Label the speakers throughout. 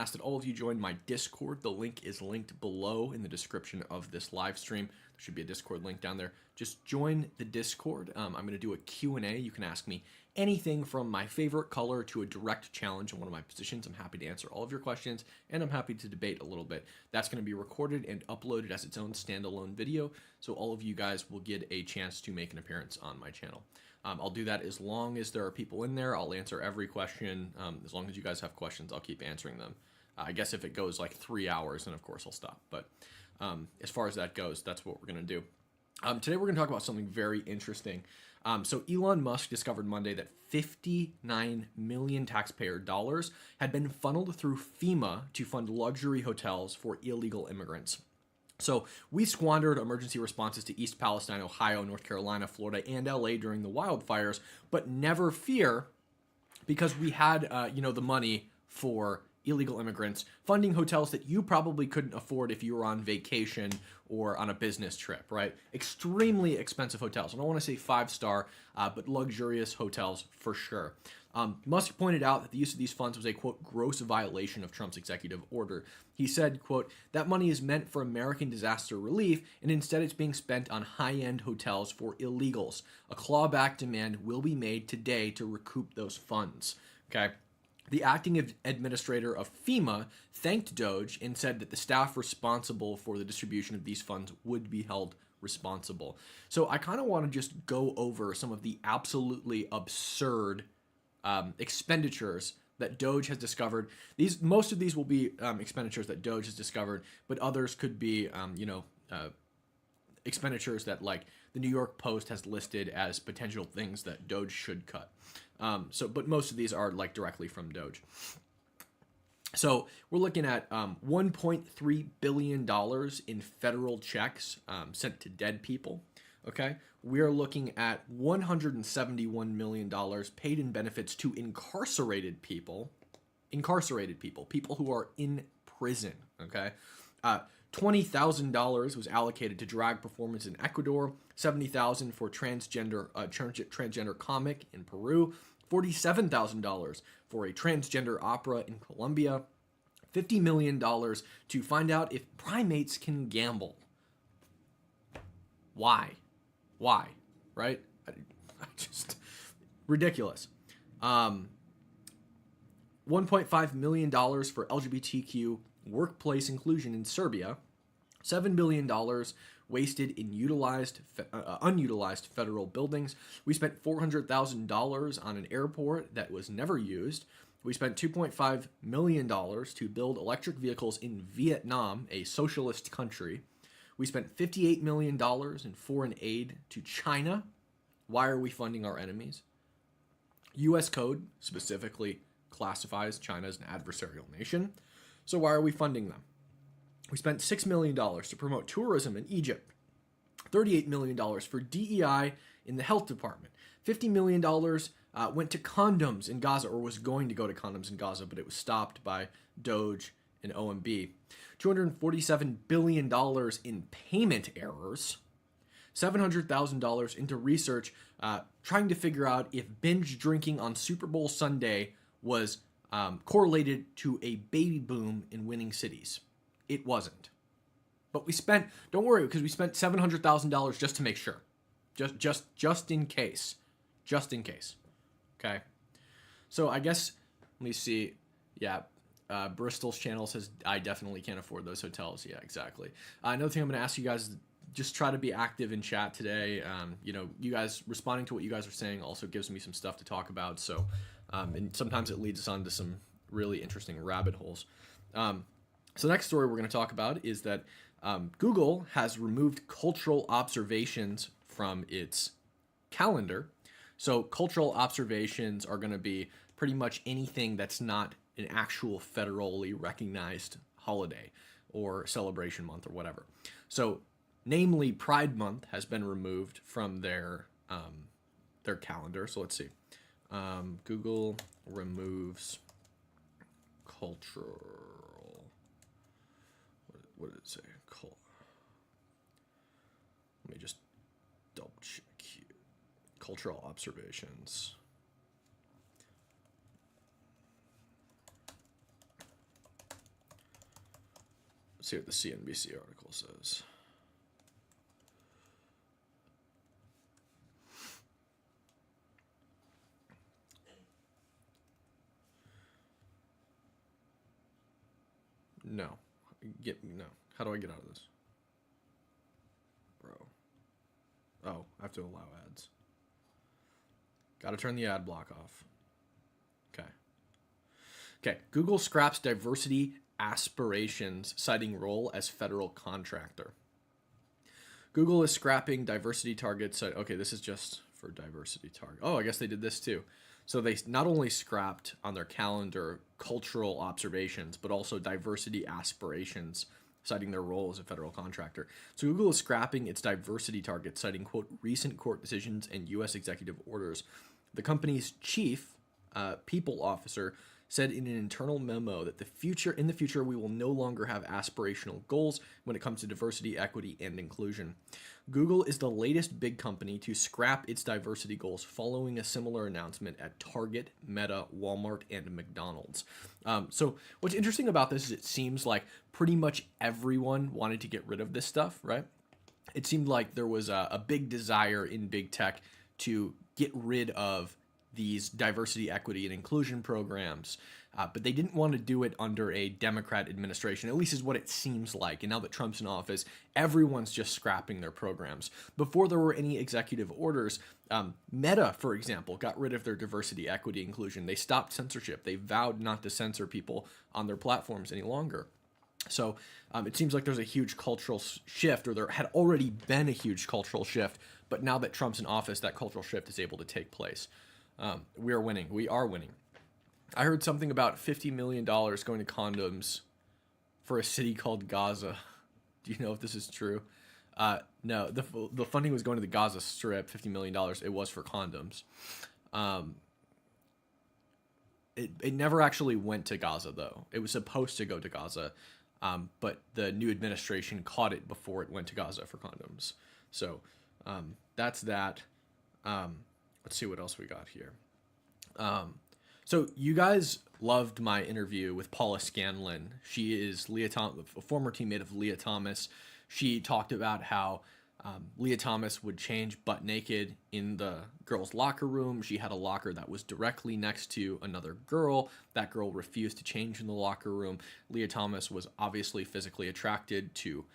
Speaker 1: ask that all of you join my Discord. The link is linked below in the description of this live stream. There should be a Discord link down there. Just join the Discord. I'm going to do a Q&A. You can ask me anything from my favorite color to a direct challenge in one of my positions. I'm happy to answer all of your questions, and I'm happy to debate a little bit. That's going to be recorded and uploaded as its own standalone video, so all of you guys will get a chance to make an appearance on my channel. I'll do that as long as there are people in there. I'll answer every question. As long as you guys have questions, I'll keep answering them. I guess if it goes like 3 hours, then of course I'll stop. But as far as that goes, that's what we're going to do. Today we're going to talk about something very interesting. So Elon Musk discovered Monday that 59 million taxpayer dollars had been funneled through FEMA to fund luxury hotels for illegal immigrants. So we squandered emergency responses to East Palestine, Ohio, North Carolina, Florida, and LA during the wildfires, but never fear, because we had, the money for illegal immigrants, funding hotels that you probably couldn't afford if you were on vacation or on a business trip, right? Extremely expensive hotels. I don't want to say 5-star, but luxurious hotels for sure. Musk pointed out that the use of these funds was a, quote, gross violation of Trump's executive order. He said, quote, that money is meant for American disaster relief, and instead it's being spent on high-end hotels for illegals. A clawback demand will be made today to recoup those funds, okay? The acting administrator of FEMA thanked Doge and said that the staff responsible for the distribution of these funds would be held responsible. So I kind of want to just go over some of the absolutely absurd expenditures that Doge has discovered. Most of these will be expenditures that Doge has discovered, but others could be, expenditures that, like, the New York Post has listed as potential things that Doge should cut. But most of these are like directly from Doge. So we're looking at $1.3 billion in federal checks sent to dead people. Okay, we're looking at $171 million paid in benefits to incarcerated people, people who are in prison. Okay, $20,000 was allocated to drag performance in Ecuador, $70,000 for transgender comic in Peru, $47,000 for a transgender opera in Colombia, $50 million to find out if primates can gamble. Why? Right? I just ridiculous. $1.5 million for LGBTQ workplace inclusion in Serbia, $7 billion wasted in unutilized federal buildings. We spent $400,000 on an airport that was never used. We spent $2.5 million to build electric vehicles in Vietnam, a socialist country. We spent $58 million in foreign aid to China. Why are we funding our enemies? U.S. code specifically classifies China as an adversarial nation. So why are we funding them? We spent $6 million to promote tourism in Egypt, $38 million for DEI in the health department, $50 million went to condoms in Gaza, or was going to go to condoms in Gaza, but it was stopped by Doge and OMB, $247 billion in payment errors, $700,000 into research trying to figure out if binge drinking on Super Bowl Sunday was correlated to a baby boom in winning cities. It wasn't. But we spent, don't worry, because we spent $700,000 just to make sure. Just in case. Just in case. Okay. So I guess, let me see. Yeah. Bristol's channel says, I definitely can't afford those hotels. Yeah, exactly. Another thing I'm going to ask you guys is just try to be active in chat today. You guys responding to what you guys are saying also gives me some stuff to talk about. So, and sometimes it leads us on to some really interesting rabbit holes. So the next story we're going to talk about is that Google has removed cultural observations from its calendar. So cultural observations are going to be pretty much anything that's not an actual federally recognized holiday or celebration month or whatever. So namely, Pride Month has been removed from their calendar. So let's see. Google removes cultural. What did it say? Let me just double check here. Cultural observations. Let's see what the CNBC article says. No. No. How do I get out of this? Bro. Oh, I have to allow ads. Gotta turn the ad block off. Okay. Google scraps diversity aspirations, citing role as federal contractor. Google is scrapping diversity targets. Okay, this is just for diversity target. Oh, I guess they did this too. So they not only scrapped on their calendar cultural observations, but also diversity aspirations, citing their role as a federal contractor. So Google is scrapping its diversity targets, citing, quote, recent court decisions and U.S. executive orders. The company's chief people officer said in an internal memo that in the future we will no longer have aspirational goals when it comes to diversity, equity, and inclusion. Google is the latest big company to scrap its diversity goals following a similar announcement at Target, Meta, Walmart, and McDonald's. So what's interesting about this is it seems like pretty much everyone wanted to get rid of this stuff, right? It seemed like there was a big desire in big tech to get rid of these diversity, equity, and inclusion programs, but they didn't want to do it under a Democrat administration, at least is what it seems like. And now that Trump's in office, everyone's just scrapping their programs. Before there were any executive orders, Meta, for example, got rid of their diversity, equity, inclusion. They stopped censorship. They vowed not to censor people on their platforms any longer. So it seems like there's a huge cultural shift, or there had already been a huge cultural shift, but now that Trump's in office, that cultural shift is able to take place. We are winning. We are winning. I heard something about $50 million going to condoms for a city called Gaza. Do you know if this is true? No, the funding was going to the Gaza Strip, $50 million. It was for condoms. It never actually went to Gaza, though. It was supposed to go to Gaza, but the new administration caught it before it went to Gaza for condoms. So that's that. Let's see what else we got here. So you guys loved my interview with Paula Scanlon. She is a former teammate of Leah Thomas. She talked about how Leah Thomas would change butt naked in the girls' locker room. She had a locker that was directly next to another girl. That girl refused to change in the locker room. Leah Thomas was obviously physically attracted to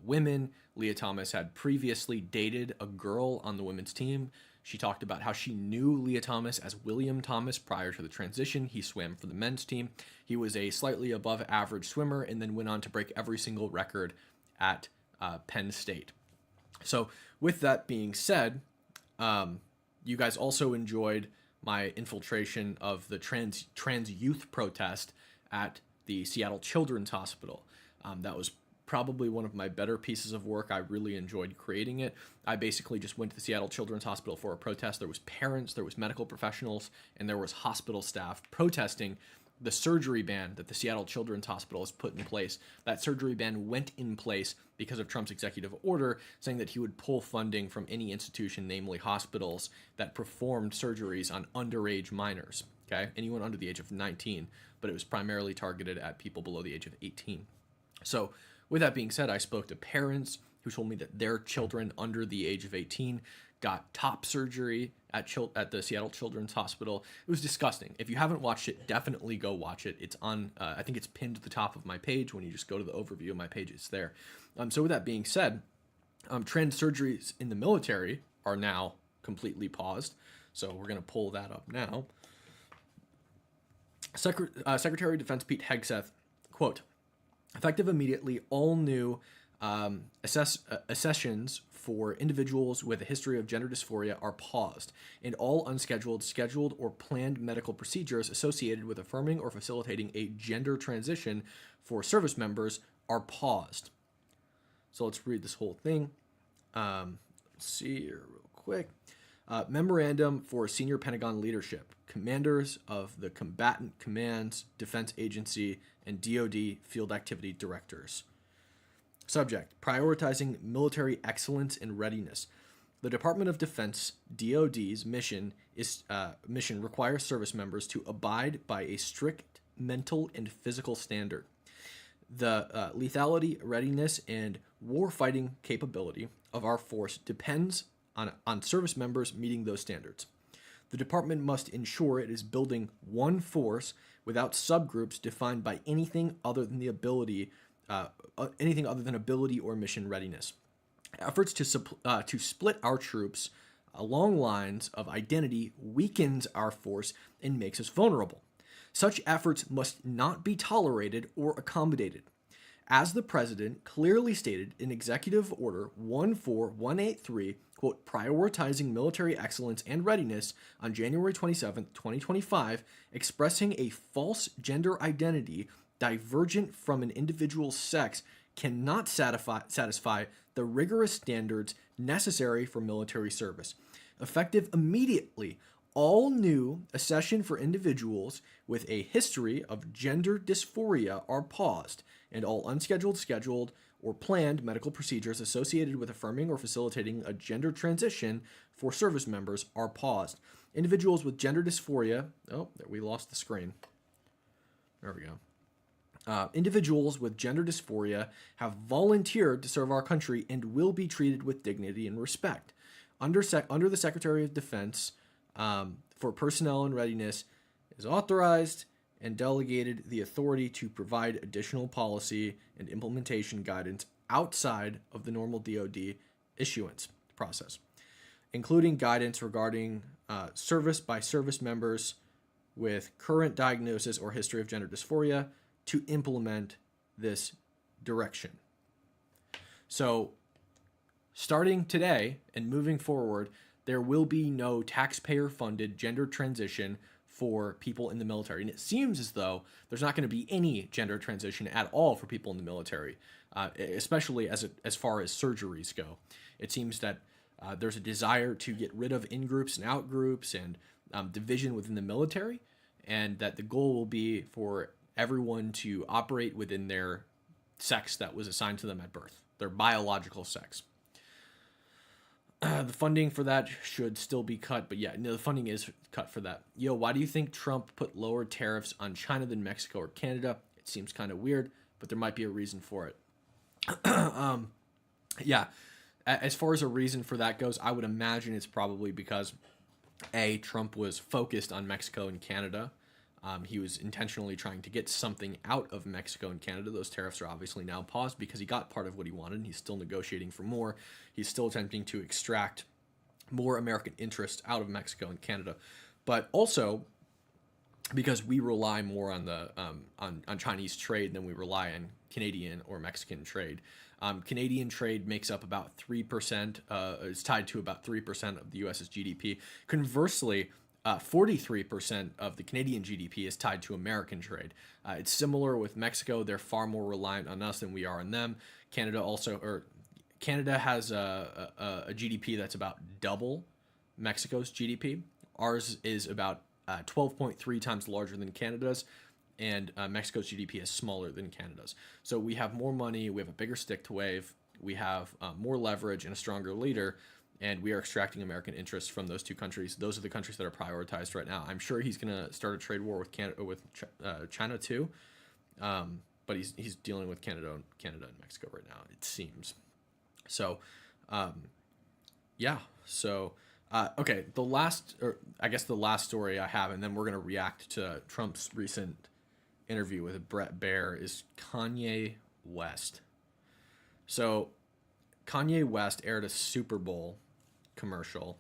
Speaker 1: women. Leah Thomas had previously dated a girl on the women's team. She talked about how she knew Leah Thomas as William Thomas prior to the transition. He swam for the men's team. He was a slightly above average swimmer and then went on to break every single record at Penn State. So with that being said, you guys also enjoyed my infiltration of the trans youth protest at the Seattle Children's Hospital. That was probably one of my better pieces of work. I really enjoyed creating it. I basically just went to the Seattle Children's Hospital for a protest. There was parents, there was medical professionals, and there was hospital staff protesting the surgery ban that the Seattle Children's Hospital has put in place. That surgery ban went in place because of Trump's executive order saying that he would pull funding from any institution, namely hospitals, that performed surgeries on underage minors, okay? Anyone under the age of 19, but it was primarily targeted at people below the age of 18. So with that being said, I spoke to parents who told me that their children under the age of 18 got top surgery at the Seattle Children's Hospital. It was disgusting. If you haven't watched it, definitely go watch it. It's on, I think it's pinned to the top of my page. When you just go to the overview of my page, it's there. So with that being said, trans surgeries in the military are now completely paused. So we're going to pull that up now. Secretary of Defense Pete Hegseth, quote, effective immediately, all new accessions for individuals with a history of gender dysphoria are paused, and all unscheduled, scheduled, or planned medical procedures associated with affirming or facilitating a gender transition for service members are paused. So let's read this whole thing. Let's see here real quick. Memorandum for senior Pentagon leadership, commanders of the Combatant Commands, Defense Agency, and DoD Field Activity Directors. Subject, prioritizing military excellence and readiness. The Department of Defense, DoD's mission requires service members to abide by a strict mental and physical standard. The lethality, readiness, and war-fighting capability of our force depends on service members meeting those standards. The department must ensure it is building one force without subgroups defined by anything other than ability or mission readiness. Efforts to split our troops along lines of identity weakens our force and makes us vulnerable. Such efforts must not be tolerated or accommodated. As the president clearly stated in Executive Order 14183, quote, prioritizing military excellence and readiness on January 27, 2025, expressing a false gender identity divergent from an individual's sex cannot satisfy the rigorous standards necessary for military service. Effective immediately, all new accession for individuals with a history of gender dysphoria are paused, and all unscheduled, scheduled, or planned medical procedures associated with affirming or facilitating a gender transition for service members are paused. Individuals with gender dysphoria, we lost the screen. There we go. Individuals with gender dysphoria have volunteered to serve our country and will be treated with dignity and respect. Under the Secretary of Defense, for personnel and readiness, is authorized and delegated the authority to provide additional policy and implementation guidance outside of the normal DoD issuance process, including guidance regarding service by service members with current diagnosis or history of gender dysphoria to implement this direction. So, starting today and moving forward, there will be no taxpayer-funded gender transition for people in the military. And it seems as though there's not going to be any gender transition at all for people in the military, especially as far as surgeries go. It seems that there's a desire to get rid of in-groups and out-groups and division within the military, and that the goal will be for everyone to operate within their sex that was assigned to them at birth, their biological sex. The funding for that should still be cut, but yeah, no, the funding is cut for that. Why do you think Trump put lower tariffs on China than Mexico or Canada? It seems kind of weird, but there might be a reason for it. Yeah, as far as a reason for that goes, I would imagine it's probably because, A, Trump was focused on Mexico and Canada. He was intentionally trying to get something out of Mexico and Canada. Those tariffs are obviously now paused because he got part of what he wanted. He's still negotiating for more. He's still attempting to extract more American interest out of Mexico and Canada. But also because we rely more on the on Chinese trade than we rely on Canadian or Mexican trade. Canadian trade makes up about 3%, is tied to about 3% of the U.S.'s GDP. Conversely, 43% of the Canadian GDP is tied to American trade. It's similar with Mexico. They're far more reliant on us than we are on them. Canada has a GDP that's about double Mexico's GDP. Ours is about 12.3 times larger than Canada's, and Mexico's GDP is smaller than Canada's. So we have more money, we have a bigger stick to wave, we have more leverage and a stronger leader, and we are extracting American interests from those two countries. Those are the countries that are prioritized right now. I'm sure he's going to start a trade war with China too, but he's dealing with Canada and Mexico right now, it seems. So, yeah. So, okay. The last story I have, and then we're going to react to Trump's recent interview with Brett Baer, is Kanye West. So, Kanye West aired a Super Bowl commercial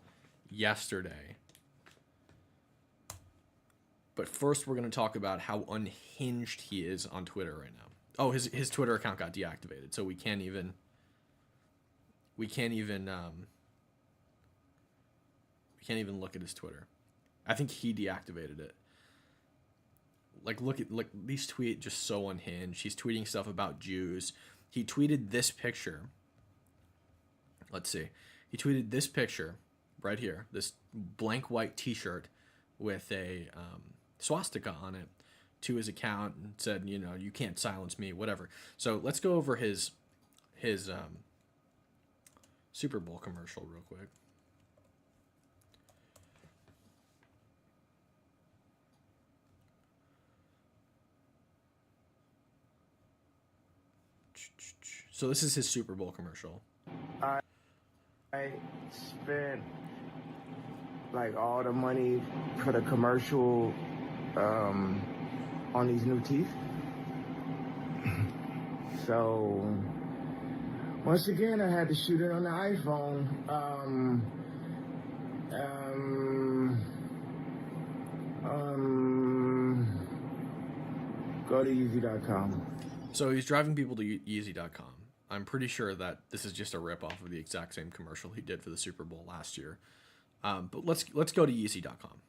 Speaker 1: yesterday. But first, we're going to talk about how unhinged he is on Twitter right now. Oh, his Twitter account got deactivated, so we can't even look at his Twitter. I think he deactivated it. Look these tweets just so unhinged. He's tweeting stuff about Jews. He tweeted this picture. Let's see. He tweeted this picture right here, this blank white T-shirt with a swastika on it, to his account, and said, you can't silence me, whatever. So let's go over his Super Bowl commercial real quick. So this is his Super Bowl commercial.
Speaker 2: I spent like all the money for the commercial on these new teeth. So once again, I had to shoot it on the iPhone. Go to Yeezy.com.
Speaker 1: So he's driving people to Yeezy.com. I'm pretty sure that this is just a ripoff of the exact same commercial he did for the Super Bowl last year. But let's go to Yeezy.com.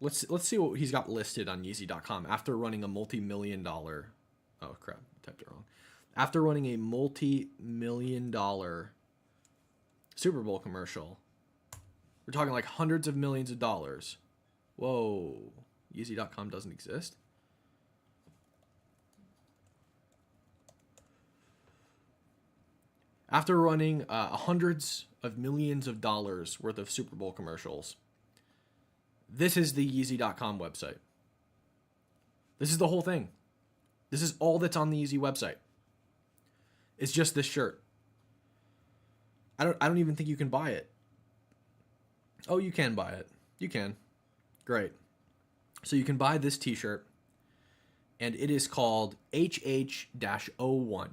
Speaker 1: Let's see what he's got listed on Yeezy.com after running a multi-million-dollar. Oh crap! I typed it wrong. After running a multi-million-dollar Super Bowl commercial, we're talking like hundreds of millions of dollars. Whoa! Yeezy.com doesn't exist. After running hundreds of millions of dollars worth of Super Bowl commercials, this is the Yeezy.com website. This is the whole thing. This is all that's on the Yeezy website. It's just this shirt. I don't even think you can buy it. Oh, you can buy it. You can. Great. So you can buy this t-shirt, and it is called HH-01.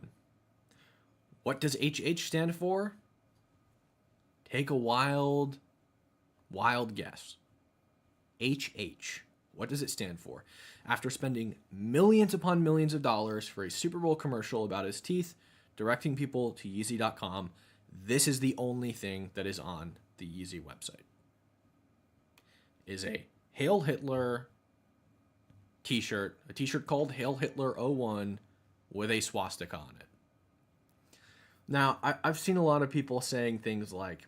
Speaker 1: What does HH stand for? Take a wild guess. HH. What does it stand for? After spending millions upon millions of dollars for a Super Bowl commercial about his teeth, directing people to Yeezy.com, this is the only thing that is on the Yeezy website. Is a Hail Hitler t-shirt, a t-shirt called Hail Hitler 01 with a swastika on it. Now, I've seen a lot of people saying things like,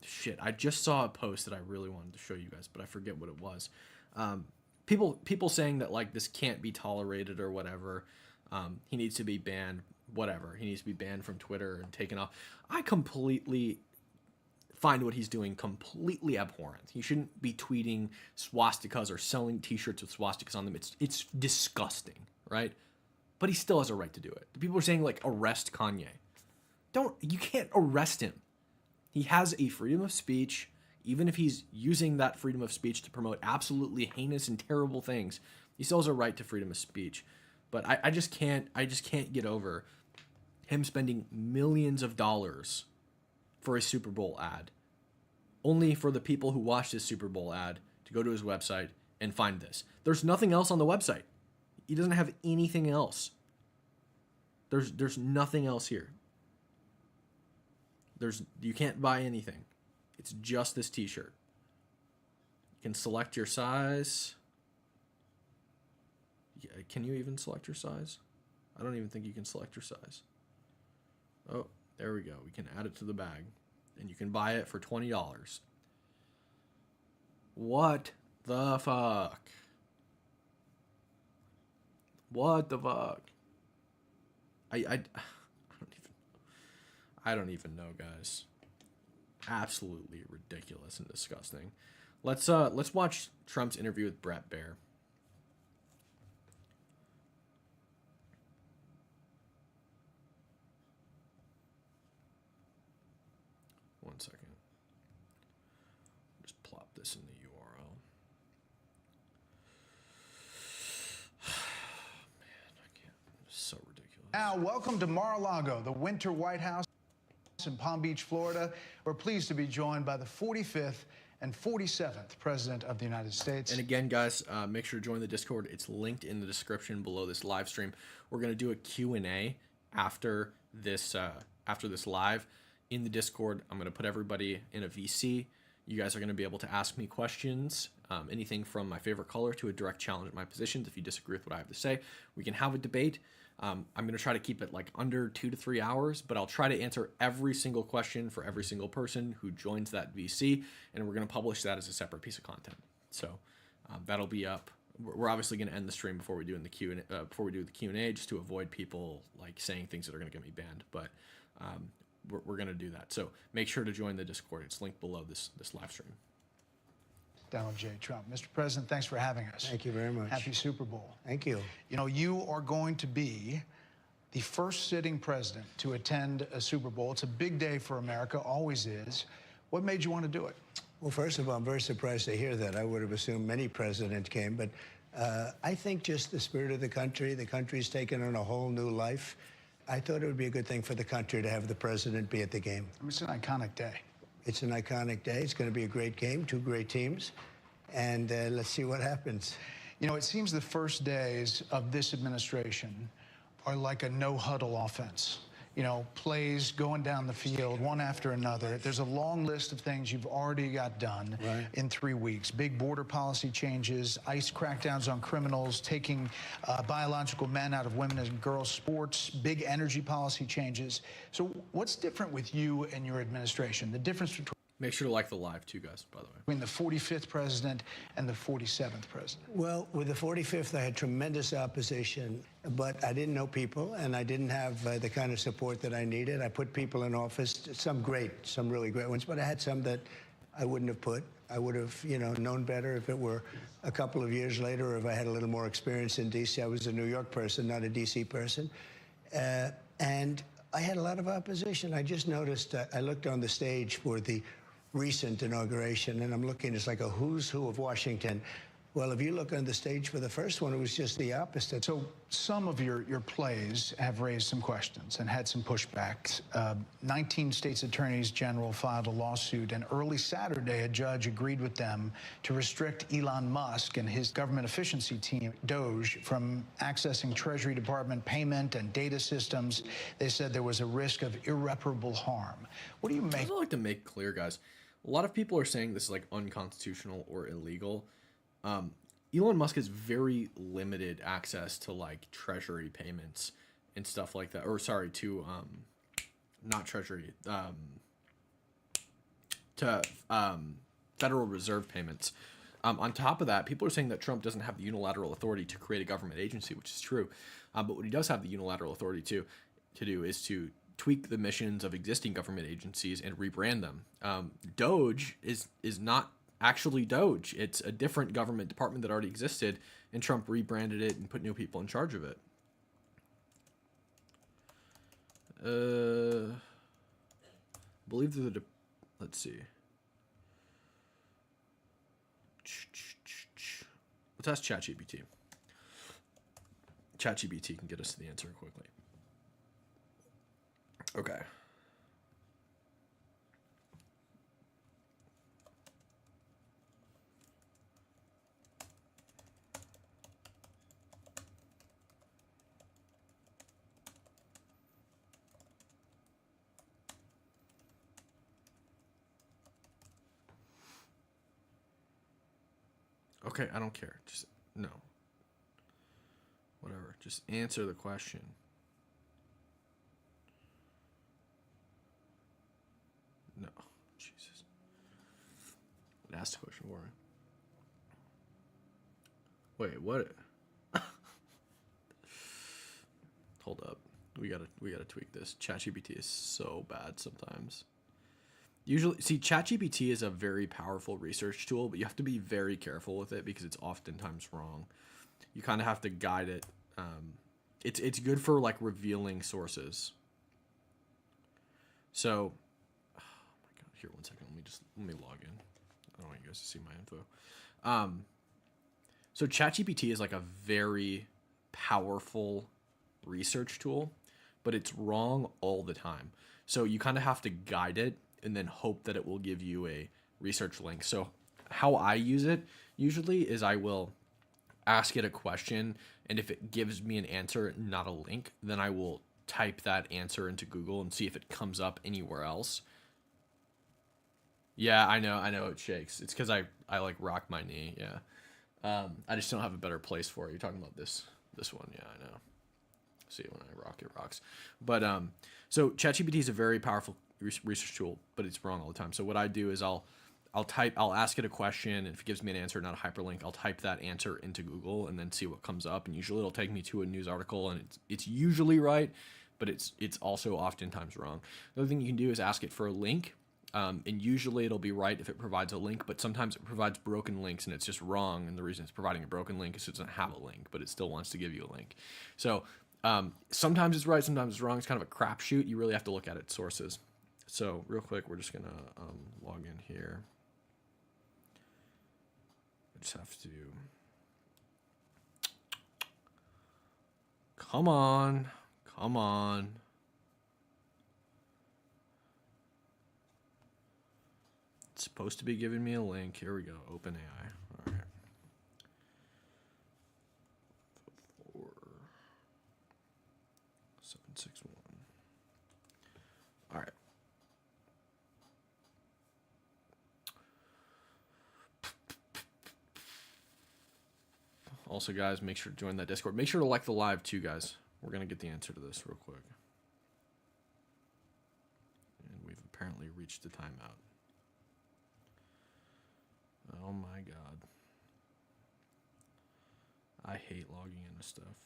Speaker 1: shit, I just saw a post that I really wanted to show you guys, but I forget what it was. People saying that, like, this can't be tolerated or whatever. He needs to be banned, whatever. He needs to be banned from Twitter and taken off. I completely find what he's doing completely abhorrent. He shouldn't be tweeting swastikas or selling t-shirts with swastikas on them. It's disgusting, right? But he still has a right to do it. The people are saying, like, arrest Kanye. You can't arrest him. He has a freedom of speech, even if he's using that freedom of speech to promote absolutely heinous and terrible things. He still has a right to freedom of speech. But I just can't get over him spending millions of dollars for a Super Bowl ad, only for the people who watched his Super Bowl ad to go to his website and find this. There's nothing else on the website. He doesn't have anything else. There's nothing else here. You can't buy anything. It's just this t-shirt. You can select your size. Can you even select your size? I don't even think you can select your size. Oh, there we go. We can add it to the bag. And you can buy it for $20. What the fuck? What the fuck? I don't even know, guys. Absolutely ridiculous and disgusting. Let's watch Trump's interview with Bret Baier. One second. Just plop this in the URL. Man, I can't. It's so ridiculous.
Speaker 3: Now, welcome to Mar-a-Lago, the Winter White House in Palm Beach, Florida. We're pleased to be joined by the 45th and 47th President of the United States.
Speaker 1: And again, guys, make sure to join the Discord. It's linked in the description below this live stream. We're going to do a Q&A after this live. In the Discord, I'm going to put everybody in a VC. You guys are going to be able to ask me questions, anything from my favorite color to a direct challenge at my positions. If you disagree with what I have to say, we can have a debate. I'm going to try to keep it like under 2 to 3 hours, but I'll try to answer every single question for every single person who joins that VC, and we're going to publish that as a separate piece of content. So that'll be up. We're obviously going to end the stream before we do the Q&A, just to avoid people like saying things that are going to get me banned. But we're going to do that. So make sure to join the Discord. It's linked below this live stream.
Speaker 3: Donald J. Trump. Mr. President, thanks for having us.
Speaker 4: Thank you very much.
Speaker 3: Happy Super Bowl.
Speaker 4: Thank you.
Speaker 3: You know, you are going to be the first sitting president to attend a Super Bowl. It's a big day for America, always is. What made you want to do it?
Speaker 4: Well, first of all, I'm very surprised to hear that. I would have assumed many presidents came, but I think just the spirit of the country's taken on a whole new life. I thought it would be a good thing for the country to have the president be at the game.
Speaker 3: I mean, it's an iconic day.
Speaker 4: It's an iconic day. It's going to be a great game, two great teams, and let's see what happens.
Speaker 3: You know, it seems the first days of this administration are like a no-huddle offense. You know, plays going down the field, one after another. There's a long list of things you've already got done in 3 weeks. Big border policy changes, ICE crackdowns on criminals, taking biological men out of women and girls' sports, big energy policy changes. So what's different with you and your administration? The difference between
Speaker 1: Make sure to like the live too, guys, by the way.
Speaker 3: the 45th president and the 47th president?
Speaker 4: Well, with the 45th, I had tremendous opposition, but I didn't know people, and I didn't have the kind of support that I needed. I put people in office, some great, some really great ones, but I had some that I wouldn't have put. I would have, you know, known better if it were a couple of years later, or if I had a little more experience in D.C. I was a New York person, not a D.C. person. And I had a lot of opposition. I just noticed, I looked on the stage for the recent inauguration, and I'm looking, it's like a who's who of Washington. Well, if you look on the stage for the first one, it was just the opposite.
Speaker 3: So some of your plays have raised some questions and had some pushbacks. 19 states attorneys general filed a lawsuit, and early Saturday, a judge agreed with them to restrict Elon Musk and his government efficiency team, Doge, from accessing Treasury Department payment and data systems. They said there was a risk of irreparable harm. What do you make?
Speaker 1: I'd like to make clear, guys. A lot of people are saying this is like unconstitutional or illegal. Elon Musk has very limited access to like treasury payments and stuff like that. Or sorry, to not treasury, to Federal Reserve payments. On top of that, people are saying that Trump doesn't have the unilateral authority to create a government agency, which is true. But what he does have the unilateral authority to do is to tweak the missions of existing government agencies and rebrand them. Doge is not actually Doge. It's a different government department that already existed, and Trump rebranded it and put new people in charge of it. I believe the let's see. Let's ask ChatGPT. ChatGPT can get us to the answer quickly. Okay. Okay, I don't care. Just no. Whatever. Just answer the question. No. Jesus. Ask the question for me. Wait, what? Hold up. We gotta tweak this. ChatGPT is so bad sometimes. Usually, see, ChatGPT is a very powerful research tool, but you have to be very careful with it because it's oftentimes wrong. You kind of have to guide it. It's good for like revealing sources. So, oh my god, here 1 second. Let me log in. I don't want you guys to see my info. So ChatGPT is like a very powerful research tool, but it's wrong all the time. So you kind of have to guide it and then hope that it will give you a research link. So how I use it usually is I will ask it a question, and if it gives me an answer, not a link, then I will type that answer into Google and see if it comes up anywhere else. Yeah, I know it shakes. It's because I like rock my knee. Yeah, I just don't have a better place for it. You're talking about this one. Yeah, I know. See, when I rock, it rocks. But so ChatGPT is a very powerful research tool, but it's wrong all the time. So what I do is I'll ask it a question, and if it gives me an answer, not a hyperlink, I'll type that answer into Google and then see what comes up. And usually it'll take me to a news article, and it's usually right, but it's also oftentimes wrong. The other thing you can do is ask it for a link. And usually it'll be right if it provides a link, but sometimes it provides broken links and it's just wrong. And the reason it's providing a broken link is it doesn't have a link, but it still wants to give you a link. So sometimes it's right, sometimes it's wrong. It's kind of a crapshoot. You really have to look at its sources. So real quick, we're just going to log in here. I just have to... Come on. Come on. It's supposed to be giving me a link. Here we go. OpenAI. All right. 4761. All right. Also, guys, make sure to join that Discord. Make sure to like the live, too, guys. We're going to get the answer to this real quick. And we've apparently reached the timeout. Oh, my God. I hate logging into stuff.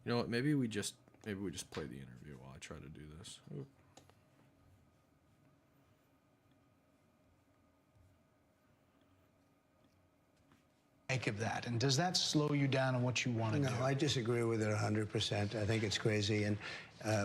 Speaker 1: You know what? Maybe we just play the interview while I try to do this. Oop.
Speaker 3: Make of that, and does that slow you down on what you want to do?
Speaker 4: No, I disagree with it 100%. I think it's crazy, and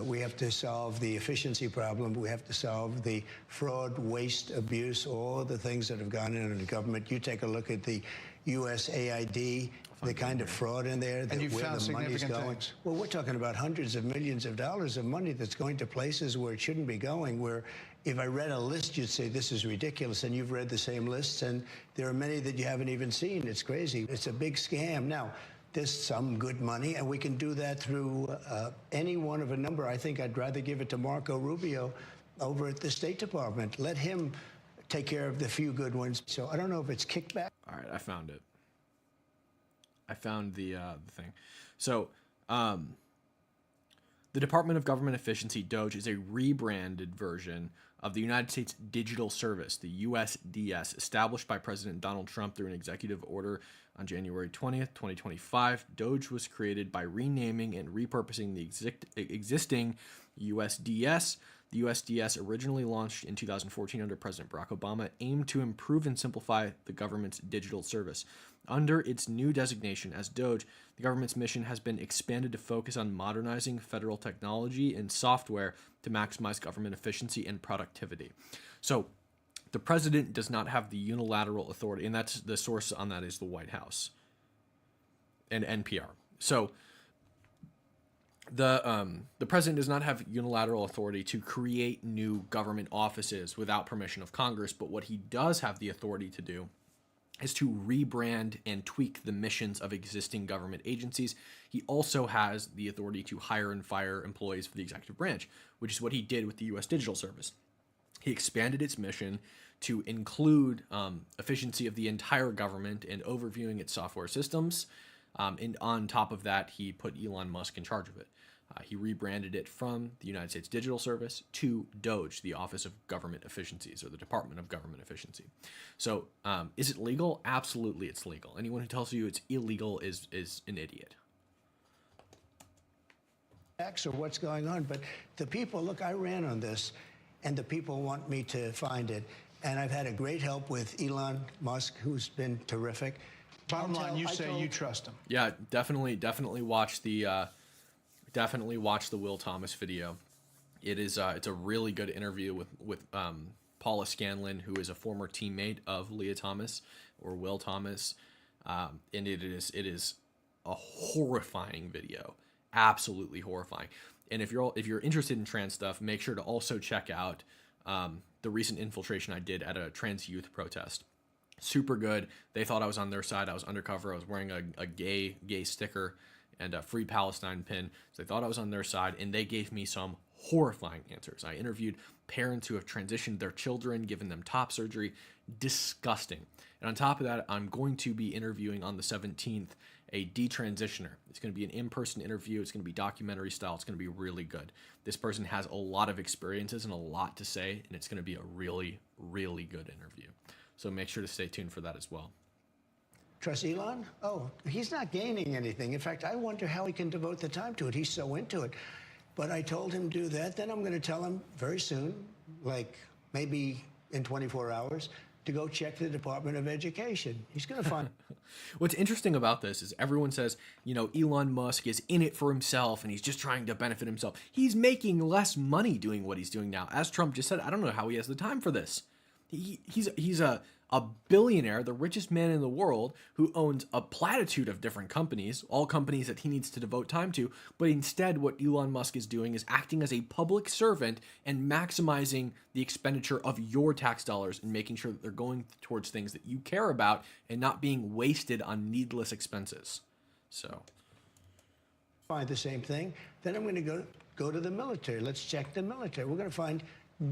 Speaker 4: we have to solve the efficiency problem. We have to solve the fraud, waste, abuse, all the things that have gone into the government. You take a look at the USAID, the kind of fraud in there,
Speaker 3: And you
Speaker 4: where
Speaker 3: found
Speaker 4: the money's
Speaker 3: significant
Speaker 4: going.
Speaker 3: things.
Speaker 4: Well, we're talking about hundreds of millions of dollars of money that's going to places where it shouldn't be going, where if I read a list, you'd say, this is ridiculous, and you've read the same lists, and there are many that you haven't even seen. It's crazy. It's a big scam. Now, there's some good money, and we can do that through any one of a number. I think I'd rather give it to Marco Rubio over at the State Department. Let him take care of the few good ones. So I don't know if it's kickback.
Speaker 1: All right, I found it. I found the thing. So, the Department of Government Efficiency, DOGE, is a rebranded version of the United States Digital Service, the USDS, established by President Donald Trump through an executive order on January 20th, 2025. DOGE was created by renaming and repurposing the existing USDS. The USDS, originally launched in 2014 under President Barack Obama, aimed to improve and simplify the government's digital service. Under its new designation as DOGE, the government's mission has been expanded to focus on modernizing federal technology and software to maximize government efficiency and productivity. So, the president does not have the unilateral authority, and that's the source on that is the White House and NPR. So, the president does not have unilateral authority to create new government offices without permission of Congress, but what he does have the authority to do is to rebrand and tweak the missions of existing government agencies. He also has the authority to hire and fire employees for the executive branch, which is what he did with the U.S. Digital Service. He expanded its mission to include efficiency of the entire government and overviewing its software systems. And on top of that, he put Elon Musk in charge of it. He rebranded it from the United States Digital Service to DOGE, the Office of Government Efficiencies, or the Department of Government Efficiency. So, is it legal? Absolutely, it's legal. Anyone who tells you it's illegal is an idiot.
Speaker 4: Or what's going on, but the people, look, I ran on this, and the people want me to find it. And I've had a great help with Elon Musk, who's been terrific.
Speaker 3: Bottom line, you say you trust him.
Speaker 1: Yeah, definitely watch the Will Thomas video. It's a really good interview with Paula Scanlon, who is a former teammate of Leah Thomas or Will Thomas, and it is a horrifying video, absolutely horrifying. And if you're interested in trans stuff, make sure to also check out the recent infiltration I did at a trans youth protest. Super good. They thought I was on their side. I was undercover. I was wearing a gay sticker and a Free Palestine pin. So they thought I was on their side, and they gave me some horrifying answers. I interviewed parents who have transitioned their children, given them top surgery. Disgusting. And on top of that, I'm going to be interviewing on the 17th a detransitioner. It's going to be an in-person interview. It's going to be documentary style. It's going to be really good. This person has a lot of experiences and a lot to say, and it's going to be a really, really good interview. So make sure to stay tuned for that as well.
Speaker 4: Trust Elon? Oh, he's not gaining anything. In fact, I wonder how he can devote the time to it. He's so into it. But I told him do that. Then I'm going to tell him very soon, like maybe in 24 hours, to go check the Department of Education. He's going to find...
Speaker 1: What's interesting about this is everyone says, you know, Elon Musk is in it for himself and he's just trying to benefit himself. He's making less money doing what he's doing now. As Trump just said, I don't know how he has the time for this. He's a billionaire, the richest man in the world, who owns a platitude of different companies, all companies that he needs to devote time to. But instead, what Elon Musk is doing is acting as a public servant and maximizing the expenditure of your tax dollars and making sure that they're going towards things that you care about and not being wasted on needless expenses. So,
Speaker 4: find the same thing. Then I'm going to go to the military. Let's check the military. We're going to find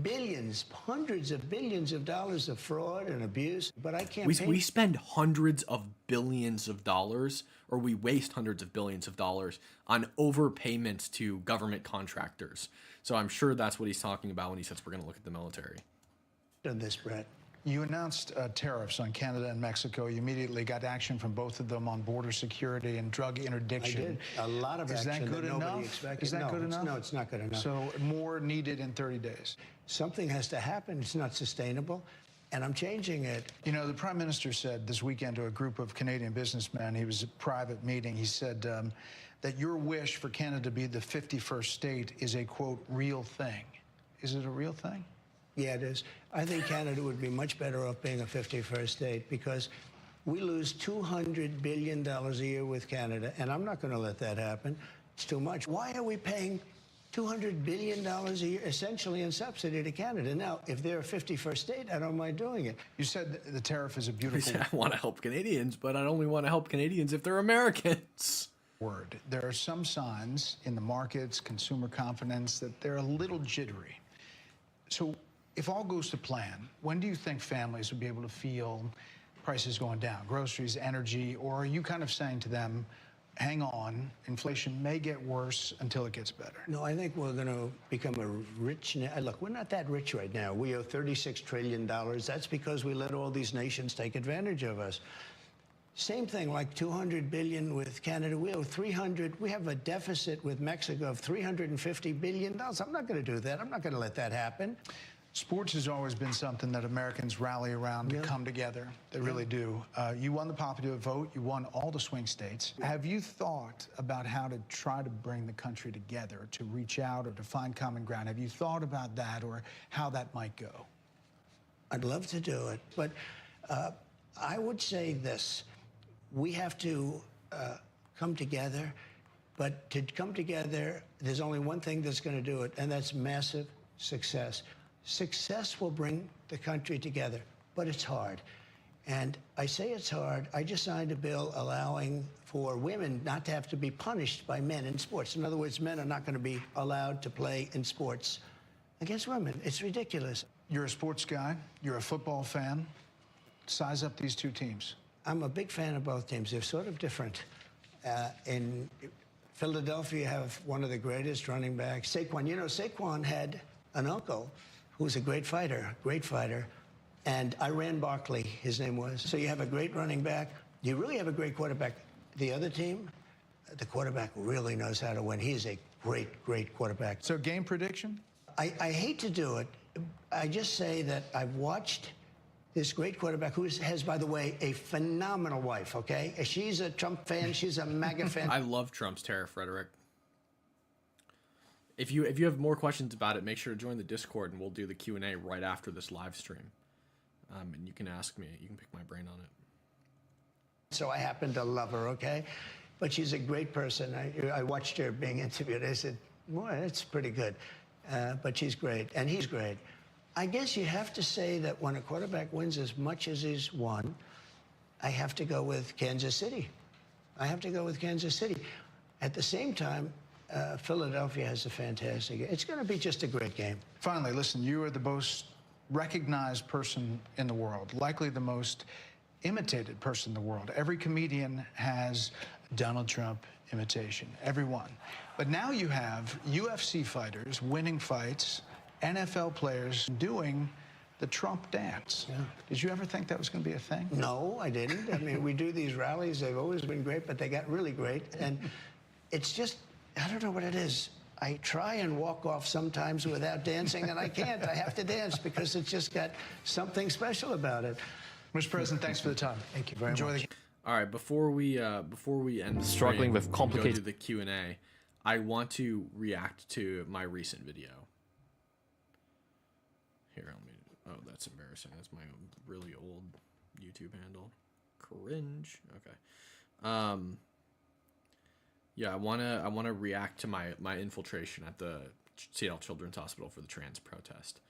Speaker 4: billions, hundreds of billions of dollars of fraud and abuse, but I can't
Speaker 1: we spend hundreds of billions of dollars, or we waste hundreds of billions of dollars on overpayments to government contractors. So I'm sure that's what he's talking about when he says we're going to look at the military.
Speaker 4: Done this, Brett.
Speaker 3: You announced tariffs on Canada and Mexico. You immediately got action from both of them on border security and drug interdiction.
Speaker 4: I did. A lot of action
Speaker 3: that good
Speaker 4: that nobody
Speaker 3: enough?
Speaker 4: expected.
Speaker 3: Is that good enough?
Speaker 4: No, it's not good enough.
Speaker 3: So more needed in 30 days.
Speaker 4: Something has to happen. It's not sustainable, and I'm changing it.
Speaker 3: You know, the Prime Minister said this weekend to a group of Canadian businessmen, he was at a private meeting, he said that your wish for Canada to be the 51st state is a, quote, real thing. Is it a real thing?
Speaker 4: Yeah, it is. I think Canada would be much better off being a 51st state because we lose $200 billion a year with Canada, and I'm not going to let that happen. It's too much. Why are we paying $200 billion a year essentially in subsidy to Canada? Now, if they're a 51st state, I don't mind doing it.
Speaker 3: You said the tariff is a beautiful
Speaker 1: I want to help Canadians, but I only want to help Canadians if they're Americans.
Speaker 3: word. There are some signs in the markets, consumer confidence, that they're a little jittery. So if all goes to plan, when do you think families will be able to feel prices going down, groceries, energy, or are you kind of saying to them, hang on, inflation may get worse until it gets better?
Speaker 4: No, I think we're going to become a rich... Look, we're not that rich right now. We owe $36 trillion. That's because we let all these nations take advantage of us. Same thing, like $200 billion with Canada. We owe 300. We have a deficit with Mexico of $350 billion. I'm not going to do that. I'm not going to let that happen.
Speaker 3: Sports has always been something that Americans rally around to come together. They really do. You won the popular vote. You won all the swing states. Have you thought about how to try to bring the country together, to reach out or to find common ground? Have you thought about that or how that might go?
Speaker 4: I'd love to do it, but I would say this. We have to come together, but to come together, there's only one thing that's going to do it, and that's massive success. Success will bring the country together, but it's hard. And I say it's hard. I just signed a bill allowing for women not to have to be punished by men in sports. In other words, men are not going to be allowed to play in sports against women. It's ridiculous.
Speaker 3: You're a sports guy. You're a football fan. Size up these two teams.
Speaker 4: I'm a big fan of both teams. They're sort of different. In Philadelphia, you have one of the greatest running backs, Saquon. You know, Saquon had an uncle who was a great fighter, and Iran Barkley, his name was. So you have a great running back. You really have a great quarterback. The other team, the quarterback really knows how to win. He's a great, great quarterback.
Speaker 3: So game prediction?
Speaker 4: I hate to do it. I just say that I've watched this great quarterback who has, by the way, a phenomenal wife, okay? She's a Trump fan. She's a MAGA fan.
Speaker 1: I love Trump's tariff rhetoric. If you have more questions about it, make sure to join the Discord, and we'll do the Q&A right after this live stream. And you can ask me. You can pick my brain on it.
Speaker 4: So I happen to love her, okay? But she's a great person. I watched her being interviewed. I said, boy, that's pretty good. But she's great, and he's great. I guess you have to say that when a quarterback wins as much as he's won, I have to go with Kansas City. I have to go with Kansas City. At the same time, Philadelphia has a fantastic... It's going to be just a great game.
Speaker 3: Finally, listen, you are the most recognized person in the world, likely the most imitated person in the world. Every comedian has Donald Trump imitation, everyone. But now you have UFC fighters winning fights, NFL players doing the Trump dance.
Speaker 4: Yeah.
Speaker 3: Did you ever think that was going to be a thing?
Speaker 4: No, I didn't. I mean, we do these rallies. They've always been great, but they got really great. And it's just, I don't know what it is. I try and walk off sometimes without dancing, and I can't. I have to dance because it's just got something special about it.
Speaker 3: Mr. President, thanks for the time.
Speaker 4: Thank you very
Speaker 3: Enjoy
Speaker 4: much.
Speaker 3: the
Speaker 1: All right, before we end the
Speaker 5: Struggling
Speaker 1: stream
Speaker 5: with
Speaker 1: and
Speaker 5: complicated-
Speaker 1: go to the Q&A, I want to react to my recent video. Here, let me. Oh, that's embarrassing. That's my really old YouTube handle. Cringe. Okay. Yeah, I wanna react to my infiltration at the Seattle Children's Hospital for the trans protest.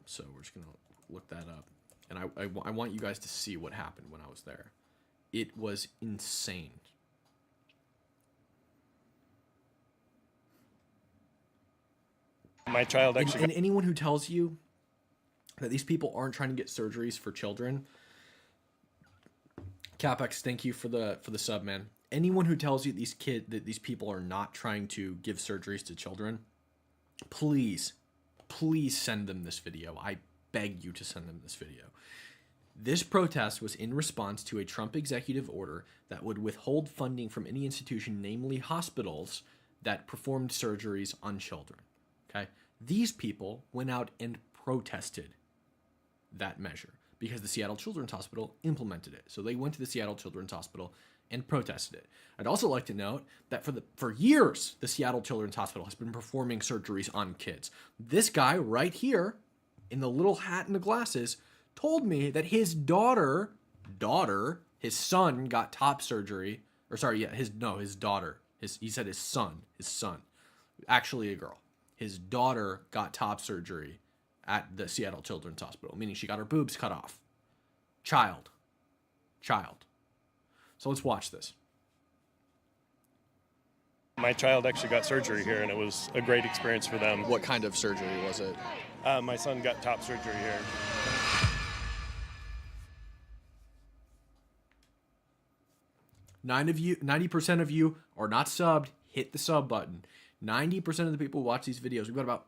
Speaker 1: So we're just gonna look that up, and I want you guys to see what happened when I was there. It was insane.
Speaker 5: My child actually.
Speaker 1: And anyone who tells you that these people aren't trying to get surgeries for children, CapEx, thank you for the sub, man. Anyone who tells you that these people are not trying to give surgeries to children, please send them this video. I beg you to send them this video. This protest was in response to a Trump executive order that would withhold funding from any institution, namely hospitals, that performed surgeries on children. Okay? These people went out and protested that measure because the Seattle Children's Hospital implemented it. So they went to the Seattle Children's Hospital and protested it. I'd also like to note that for years, the Seattle Children's Hospital has been performing surgeries on kids. This guy right here, in the little hat and the glasses, told me that his his son got top surgery, or sorry, yeah, his daughter. He said his son, actually a girl. His daughter got top surgery at the Seattle Children's Hospital, meaning she got her boobs cut off. Child. So let's watch this.
Speaker 5: My child actually got surgery here, and it was a great experience for them.
Speaker 1: What kind of surgery was it?
Speaker 5: My son got top surgery here.
Speaker 1: 90% of you are not subbed. Hit the sub button. 90% of the people who watch these videos, we've got about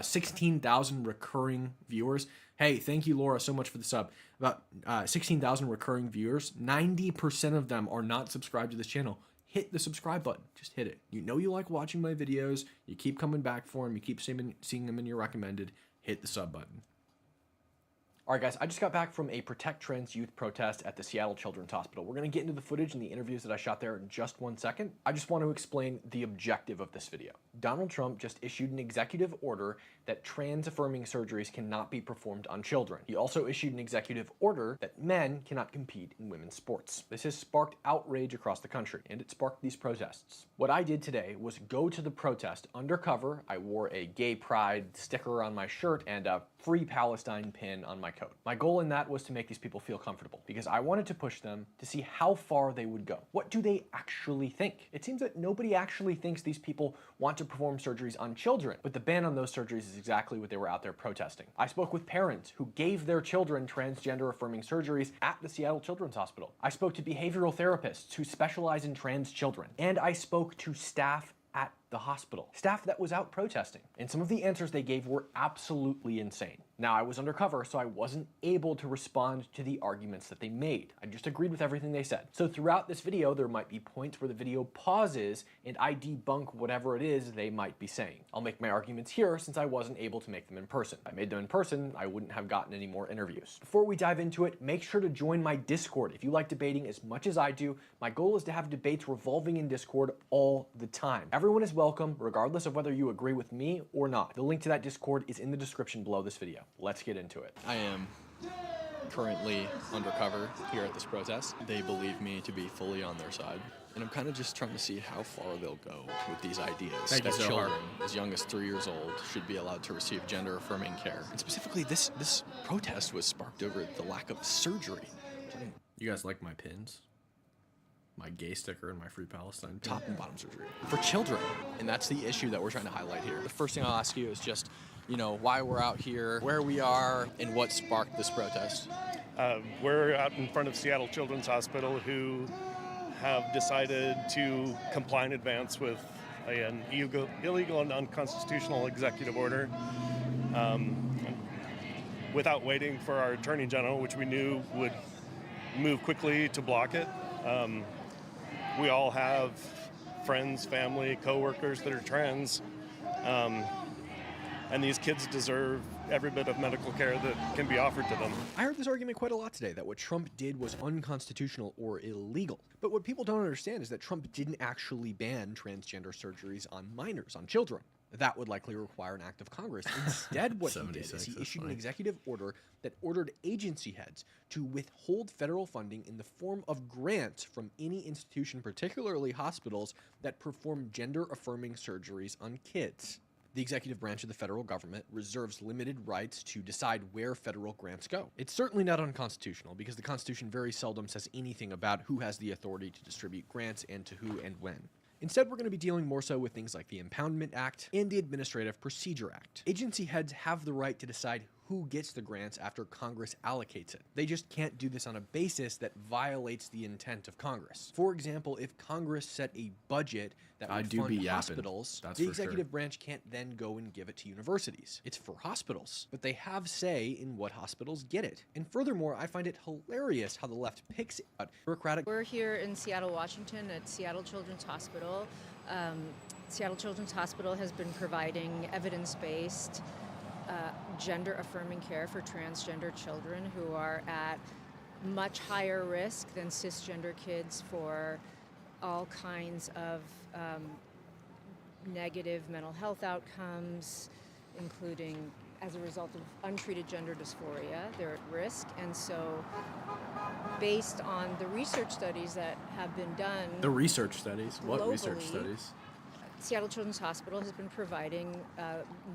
Speaker 1: 16,000 recurring viewers. Hey, thank you, Laura, so much for the sub. About 16,000 recurring viewers. 90% of them are not subscribed to this channel. Hit the subscribe button. Just hit it. You know you like watching my videos. You keep coming back for them. You keep seeing them in your recommended. Hit the sub button. All right, guys, I just got back from a Protect Trans Youth protest at the Seattle Children's Hospital. We're going to get into the footage and the interviews that I shot there in just 1 second. I just want to explain the objective of this video. Donald Trump just issued an executive order that trans-affirming surgeries cannot be performed on children. He also issued an executive order that men cannot compete in women's sports. This has sparked outrage across the country, and it sparked these protests. What I did today was go to the protest undercover. I wore a gay pride sticker on my shirt and a Free Palestine pin on my coat. My goal in that was to make these people feel comfortable because I wanted to push them to see how far they would go. What do they actually think? It seems that nobody actually thinks these people want to perform surgeries on children, but the ban on those surgeries is exactly what they were out there protesting. I spoke with parents who gave their children transgender affirming surgeries at the Seattle Children's Hospital. I spoke to behavioral therapists who specialize in trans children, and I spoke to staff at the hospital. Staff that was out protesting. And some of the answers they gave were absolutely insane. Now, I was undercover, so I wasn't able to respond to the arguments that they made. I just agreed with everything they said. So throughout this video, there might be points where the video pauses and I debunk whatever it is they might be saying. I'll make my arguments here since I wasn't able to make them in person. If I made them in person, I wouldn't have gotten any more interviews. Before we dive into it, make sure to join my Discord. If you like debating as much as I do, my goal is to have debates revolving in Discord all the time. Everyone is welcome, regardless of whether you agree with me or not. The link to that Discord is in the description below this video. Let's get into it. I am currently undercover here at this protest. They believe me to be fully on their side. And I'm kind of just trying to see how far they'll go with these ideas that children as young as 3 years old should be allowed to receive gender-affirming care. And specifically, this protest was sparked over the lack of surgery. You guys like my pins? My gay sticker and my Free Palestine pin. Top and bottom surgery for children. And that's the issue that we're trying to highlight here. The first thing I'll ask you is just, you know, why we're out here, where we are, and what sparked this protest.
Speaker 5: We're out in front of Seattle Children's Hospital, who have decided to comply in advance with an illegal and unconstitutional executive order. without waiting for our Attorney General, which we knew would move quickly to block it. We all have friends, family, coworkers that are trans, and these kids deserve every bit of medical care that can be offered to them.
Speaker 1: I heard this argument quite a lot today, that what Trump did was unconstitutional or illegal. But what people don't understand is that Trump didn't actually ban transgender surgeries on minors, on children. That would likely require an act of Congress. Instead, what he did is he issued an executive order that ordered agency heads to withhold federal funding in the form of grants from any institution, particularly hospitals, that perform gender-affirming surgeries on kids. The executive branch of the federal government reserves limited rights to decide where federal grants go. It's certainly not unconstitutional, because the Constitution very seldom says anything about who has the authority to distribute grants and to who and when. Instead, we're going to be dealing more so with things like the Impoundment Act and the Administrative Procedure Act. Agency heads have the right to decide who gets the grants after Congress allocates it. They just can't do this on a basis that violates the intent of Congress. For example, if Congress set a budget that would fund hospitals, the executive branch can't then go and give it to universities. It's for hospitals, but they have say in what hospitals get it. And furthermore, I find it hilarious how the left picks out bureaucratic.
Speaker 6: We're here in Seattle, Washington at Seattle Children's Hospital. Seattle Children's Hospital has been providing evidence-based gender-affirming care for transgender children who are at much higher risk than cisgender kids for all kinds of negative mental health outcomes, including as a result of untreated gender dysphoria. They're at risk, and so based on the research studies that have been done...
Speaker 1: The research studies? What
Speaker 6: globally,
Speaker 1: research studies?
Speaker 6: Seattle Children's Hospital has been providing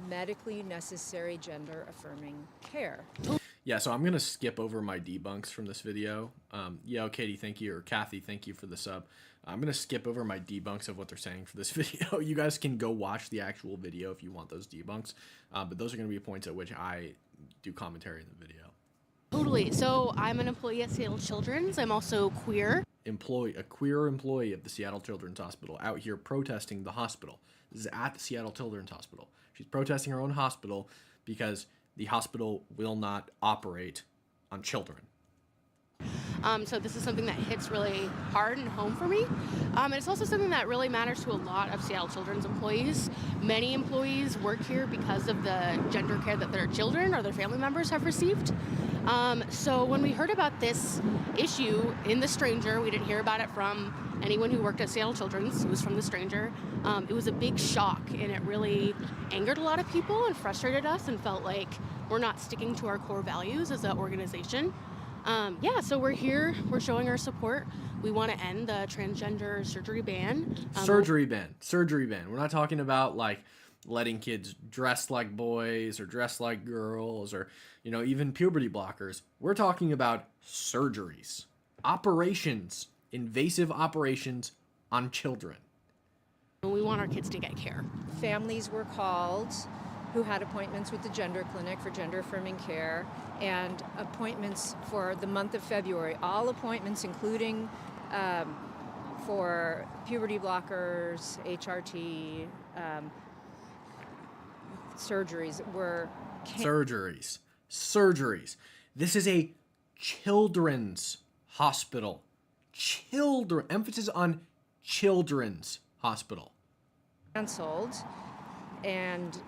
Speaker 6: medically necessary gender-affirming care.
Speaker 1: Yeah, so I'm going to skip over my debunks from this video. Katie, thank you, or Kathy, thank you for the sub. I'm going to skip over my debunks of what they're saying for this video. You guys can go watch the actual video if you want those debunks, but those are going to be points at which I do commentary in the video.
Speaker 7: Totally. So I'm an employee at Seattle Children's. I'm also queer.
Speaker 1: A queer employee of the Seattle Children's Hospital out here protesting the hospital. This is at the Seattle Children's Hospital. She's protesting her own hospital because the hospital will not operate on children.
Speaker 7: So this is something that hits really hard and home for me. And it's also something that really matters to a lot of Seattle Children's employees. Many employees work here because of the gender care that their children or their family members have received. So when we heard about this issue in The Stranger, we didn't hear about it from anyone who worked at Seattle Children's. It was from The Stranger. It was a big shock, and it really angered a lot of people and frustrated us and felt like we're not sticking to our core values as an organization. So we're here, we're showing our support. We want to end the transgender surgery ban.
Speaker 1: Surgery ban. We're not talking about like letting kids dress like boys or dress like girls or, even puberty blockers. We're talking about surgeries, operations, invasive operations on children.
Speaker 7: We want our kids to get care.
Speaker 6: Families were called who had appointments with the gender clinic for gender affirming care, and appointments for the month of February. All appointments, including for puberty blockers, HRT, surgeries, were surgeries. This is a children's hospital. Emphasis on children's hospital. Canceled, and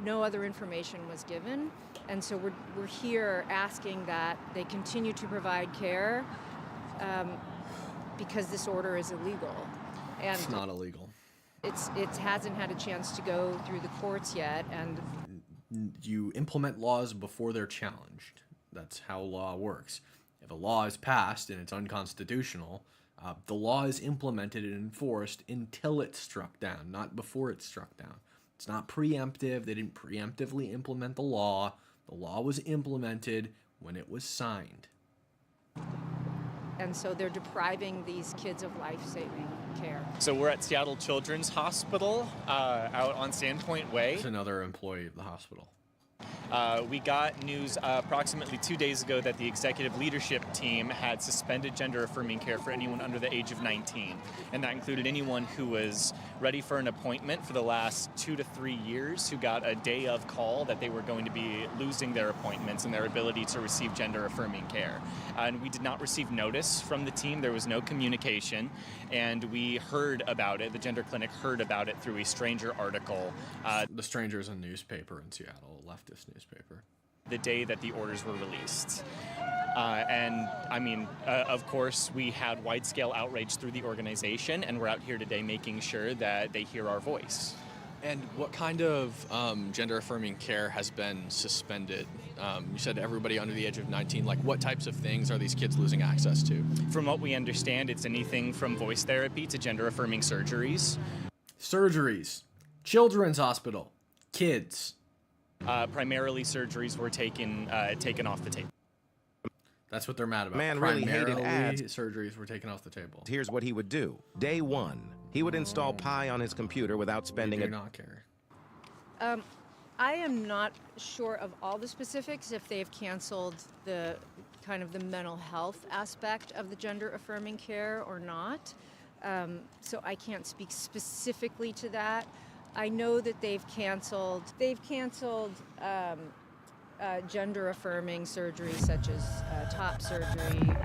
Speaker 6: no other information was given, and so we're here asking that they continue to provide care because this order is illegal. And
Speaker 1: it's not illegal.
Speaker 6: It hasn't had a chance to go through the courts yet, and
Speaker 1: you implement laws before they're challenged. That's how law works. If a law is passed and it's unconstitutional, the law is implemented and enforced until it's struck down, not before it's struck down. It's not preemptive. They didn't preemptively implement the law. The law was implemented when it was signed.
Speaker 6: And so they're depriving these kids of life-saving care.
Speaker 8: So we're at Seattle Children's Hospital out on Sandpoint Way.
Speaker 1: It's another employee of the hospital.
Speaker 8: We got news approximately 2 days ago that the executive leadership team had suspended gender-affirming care for anyone under the age of 19, and that included anyone who was ready for an appointment for the last 2 to 3 years, who got a day of call that they were going to be losing their appointments and their ability to receive gender-affirming care. And we did not receive notice from the team. There was no communication, and we heard about it. The Gender Clinic heard about it through a Stranger article.
Speaker 1: The Stranger's a newspaper in Seattle, a leftist newspaper.
Speaker 8: The day that the orders were released. Of course, we had wide-scale outrage through the organization, and we're out here today making sure that they hear our voice.
Speaker 1: And what kind of gender-affirming care has been suspended? You said everybody under the age of 19. Like, what types of things are these kids losing access to?
Speaker 8: From what we understand, it's anything from voice therapy to gender-affirming surgeries.
Speaker 1: Surgeries. Children's Hospital. Kids.
Speaker 8: Primarily, surgeries were taken off the table.
Speaker 1: That's what they're mad about.
Speaker 9: Man really hated
Speaker 1: Primarily,
Speaker 9: ads.
Speaker 1: surgeries were taken off the table.
Speaker 9: Here's what he would do. Day one, he would install Pi on his computer without spending
Speaker 1: They
Speaker 9: a
Speaker 1: do not care.
Speaker 10: I am not sure of all the specifics if they've canceled the kind of the mental health aspect of the gender affirming care or not. So I can't speak specifically to that. I know that they've canceled gender affirming surgery such as top surgery.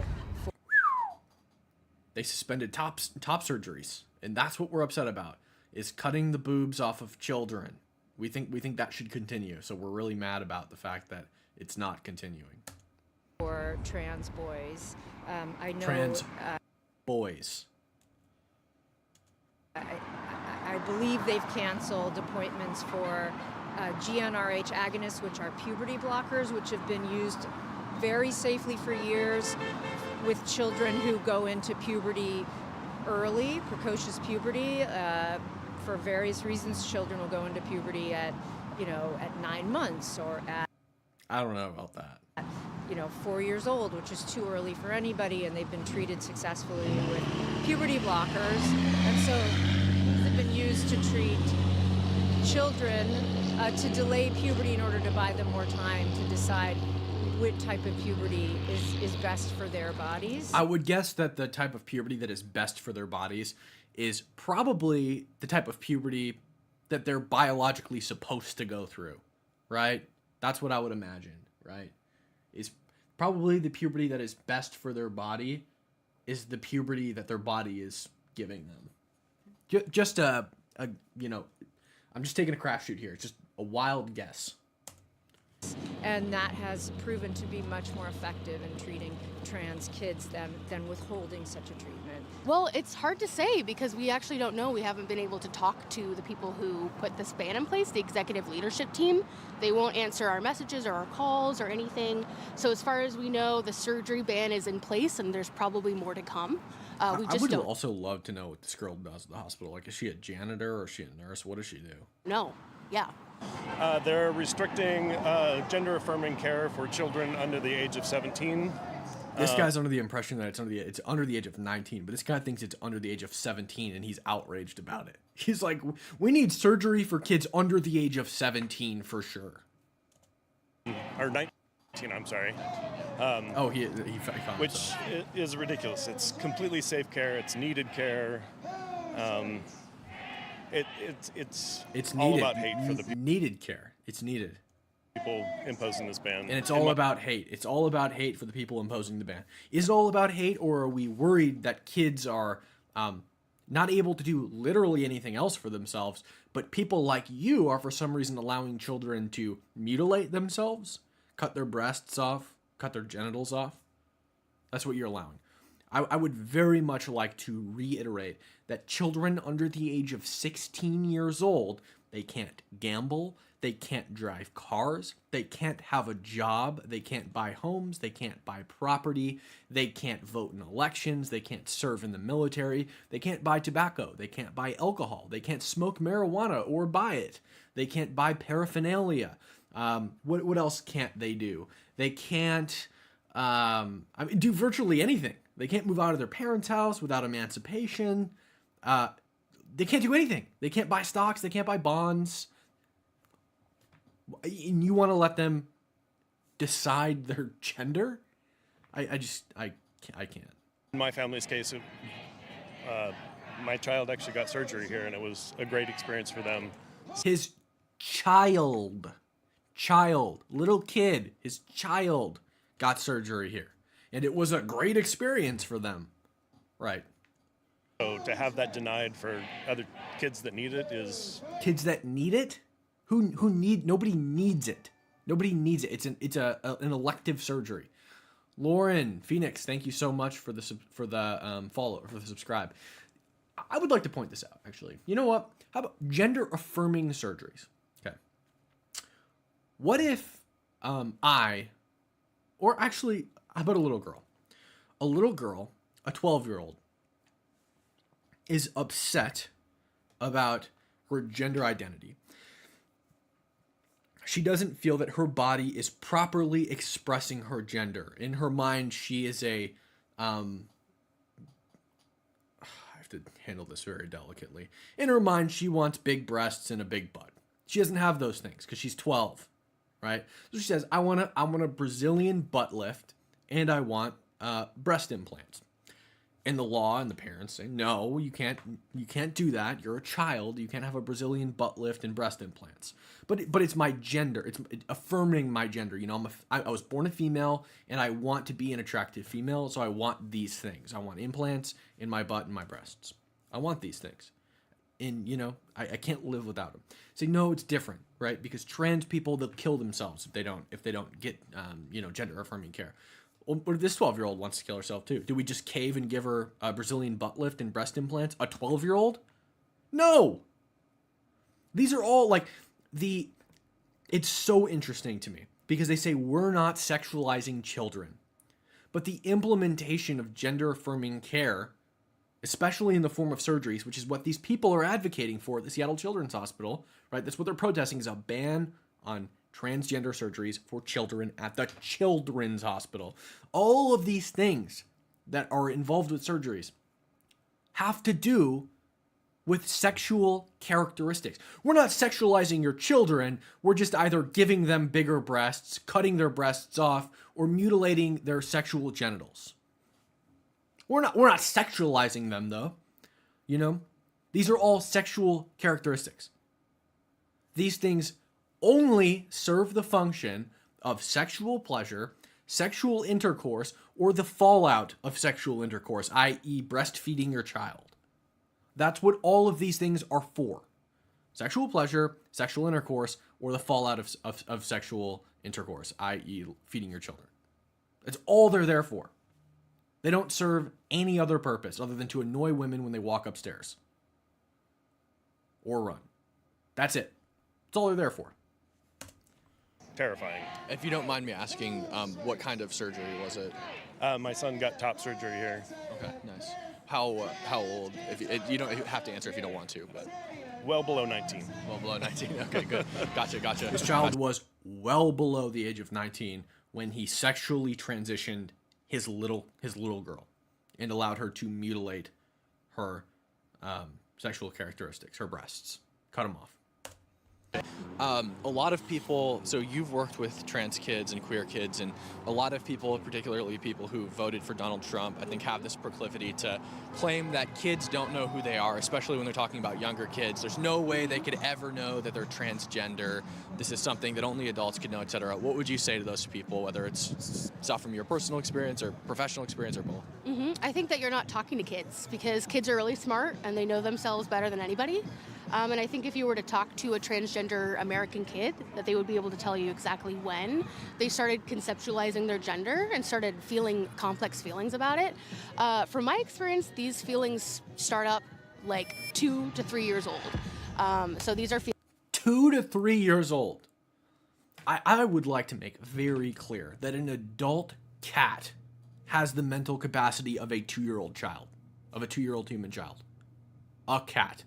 Speaker 1: They suspended top surgeries, and that's what we're upset about, is cutting the boobs off of children. We think that should continue, so we're really mad about the fact that it's not continuing.
Speaker 10: For trans boys. I know
Speaker 1: Trans boys.
Speaker 10: I believe they've canceled appointments for GnRH agonists, which are puberty blockers, which have been used very safely for years with children who go into puberty early, precocious puberty. For various reasons, children will go into puberty at 9 months or at
Speaker 1: I don't know about that.
Speaker 10: 4 years old, which is too early for anybody, and they've been treated successfully with puberty blockers. And so these have been used to treat children to delay puberty in order to buy them more time to decide what type of puberty is best for their bodies.
Speaker 1: I would guess that the type of puberty that is best for their bodies is probably the type of puberty that they're biologically supposed to go through, right? That's what I would imagine, right? Is probably the puberty that is best for their body is the puberty that their body is giving them. Just I'm just taking a crapshoot here. It's just a wild guess.
Speaker 10: And that has proven to be much more effective in treating trans kids than withholding such a treatment.
Speaker 7: Well, it's hard to say because we actually don't know. We haven't been able to talk to the people who put this ban in place, the executive leadership team. They won't answer our messages or our calls or anything. So as far as we know, the surgery ban is in place and there's probably more to come.
Speaker 1: I would also love to know what this girl does at the hospital. Like, is she a janitor or is she a nurse? What does she do?
Speaker 7: No. Yeah.
Speaker 5: They're restricting gender-affirming care for children under the age of 17.
Speaker 1: This guy's under the impression that it's under the age of 19, but this guy thinks it's under the age of 17, and he's outraged about it. He's like, we need surgery for kids under the age of 17 for sure.
Speaker 5: Or 19, I'm sorry.
Speaker 1: He found
Speaker 5: Which is ridiculous. It's completely safe care. It's needed care. It's all
Speaker 1: needed.
Speaker 5: about hate for the people.
Speaker 1: Needed care. It's needed.
Speaker 5: People imposing this ban.
Speaker 1: And it's all about hate. It's all about hate for the people imposing the ban. Is it all about hate, or are we worried that kids are not able to do literally anything else for themselves, but people like you are for some reason allowing children to mutilate themselves, cut their breasts off, cut their genitals off? That's what you're allowing. I would very much like to reiterate that children under the age of 16 years old, they can't gamble, they can't drive cars, they can't have a job, they can't buy homes, they can't buy property, they can't vote in elections, they can't serve in the military, they can't buy tobacco, they can't buy alcohol, they can't smoke marijuana or buy it, they can't buy paraphernalia. What else can't they do? They can't do virtually anything. They can't move out of their parents' house without emancipation. They can't do anything. They can't buy stocks. They can't buy bonds. And you want to let them decide their gender? I can't.
Speaker 5: In my family's case, my child actually got surgery here, and it was a great experience for them.
Speaker 1: His little kid, his child got surgery here. And it was a great experience for them. Right.
Speaker 5: So to have that denied for other kids that need it is...
Speaker 1: Kids that need it? Nobody needs it. Nobody needs it. It's an elective surgery. Lauren Phoenix, thank you so much for the follow, for the subscribe. I would like to point this out, actually. You know what? How about gender affirming surgeries? Okay. What if how about a little girl? A little girl, a 12-year-old, is upset about her gender identity. She doesn't feel that her body is properly expressing her gender. In her mind, she is I have to handle this very delicately. In her mind, she wants big breasts and a big butt. She doesn't have those things because she's 12, right? So she says, I want a Brazilian butt lift and I want breast implants. And the law and the parents say, no, you can't do that. You're a child. You can't have a Brazilian butt lift and breast implants. But it's my gender. It's affirming my gender. You know, I was born a female and I want to be an attractive female. So I want these things. I want implants in my butt and my breasts. I want these things. And, you know, I can't live without them. Say, no, it's different, right? Because trans people, they'll kill themselves if they don't get, gender affirming care. Well, this 12-year-old wants to kill herself too. Do we just cave and give her a Brazilian butt lift and breast implants? A 12-year-old? No. These are all it's so interesting to me because they say we're not sexualizing children. But the implementation of gender affirming care, especially in the form of surgeries, which is what these people are advocating for at the Seattle Children's Hospital, right? That's what they're protesting, is a ban on transgender surgeries for children at the Children's Hospital. All of these things that are involved with surgeries have to do with sexual characteristics. We're not sexualizing your children. We're just either giving them bigger breasts, cutting their breasts off, or mutilating their sexual genitals. We're not sexualizing them though. You know, these are all sexual characteristics. These things only serve the function of sexual pleasure, sexual intercourse, or the fallout of sexual intercourse, i.e. breastfeeding your child. That's what all of these things are for. Sexual pleasure, sexual intercourse, or the fallout of sexual intercourse, i.e. feeding your children. That's all they're there for. They don't serve any other purpose other than to annoy women when they walk upstairs. Or run. That's it. That's all they're there for.
Speaker 5: Terrifying.
Speaker 1: If you don't mind me asking, what kind of surgery was it?
Speaker 5: My son got top surgery here.
Speaker 1: Okay, nice. How old? If you don't have to answer if you don't want to, but
Speaker 5: Well below 19.
Speaker 1: Well below 19. Okay, good. Gotcha. His child was well below the age of 19 when he sexually transitioned his little girl and allowed her to mutilate her sexual characteristics, her breasts, cut them off. A lot of people, so you've worked with trans kids and queer kids, and a lot of people, particularly people who voted for Donald Trump, I think have this proclivity to claim that kids don't know who they are, especially when they're talking about younger kids. There's no way they could ever know that they're transgender. This is something that only adults could know, etc. What would you say to those people, whether it's stuff from your personal experience or professional experience or both?
Speaker 7: I think that you're not talking to kids because kids are really smart and they know themselves better than anybody. And I think if you were to talk to a transgender American kid, that they would be able to tell you exactly when they started conceptualizing their gender and started feeling complex feelings about it. From my experience, these feelings start up like 2 to 3 years old. So these are
Speaker 1: 2 to 3 years old. I would like to make very clear that an adult cat has the mental capacity of a 2-year-old child, of a 2-year-old human child. A cat.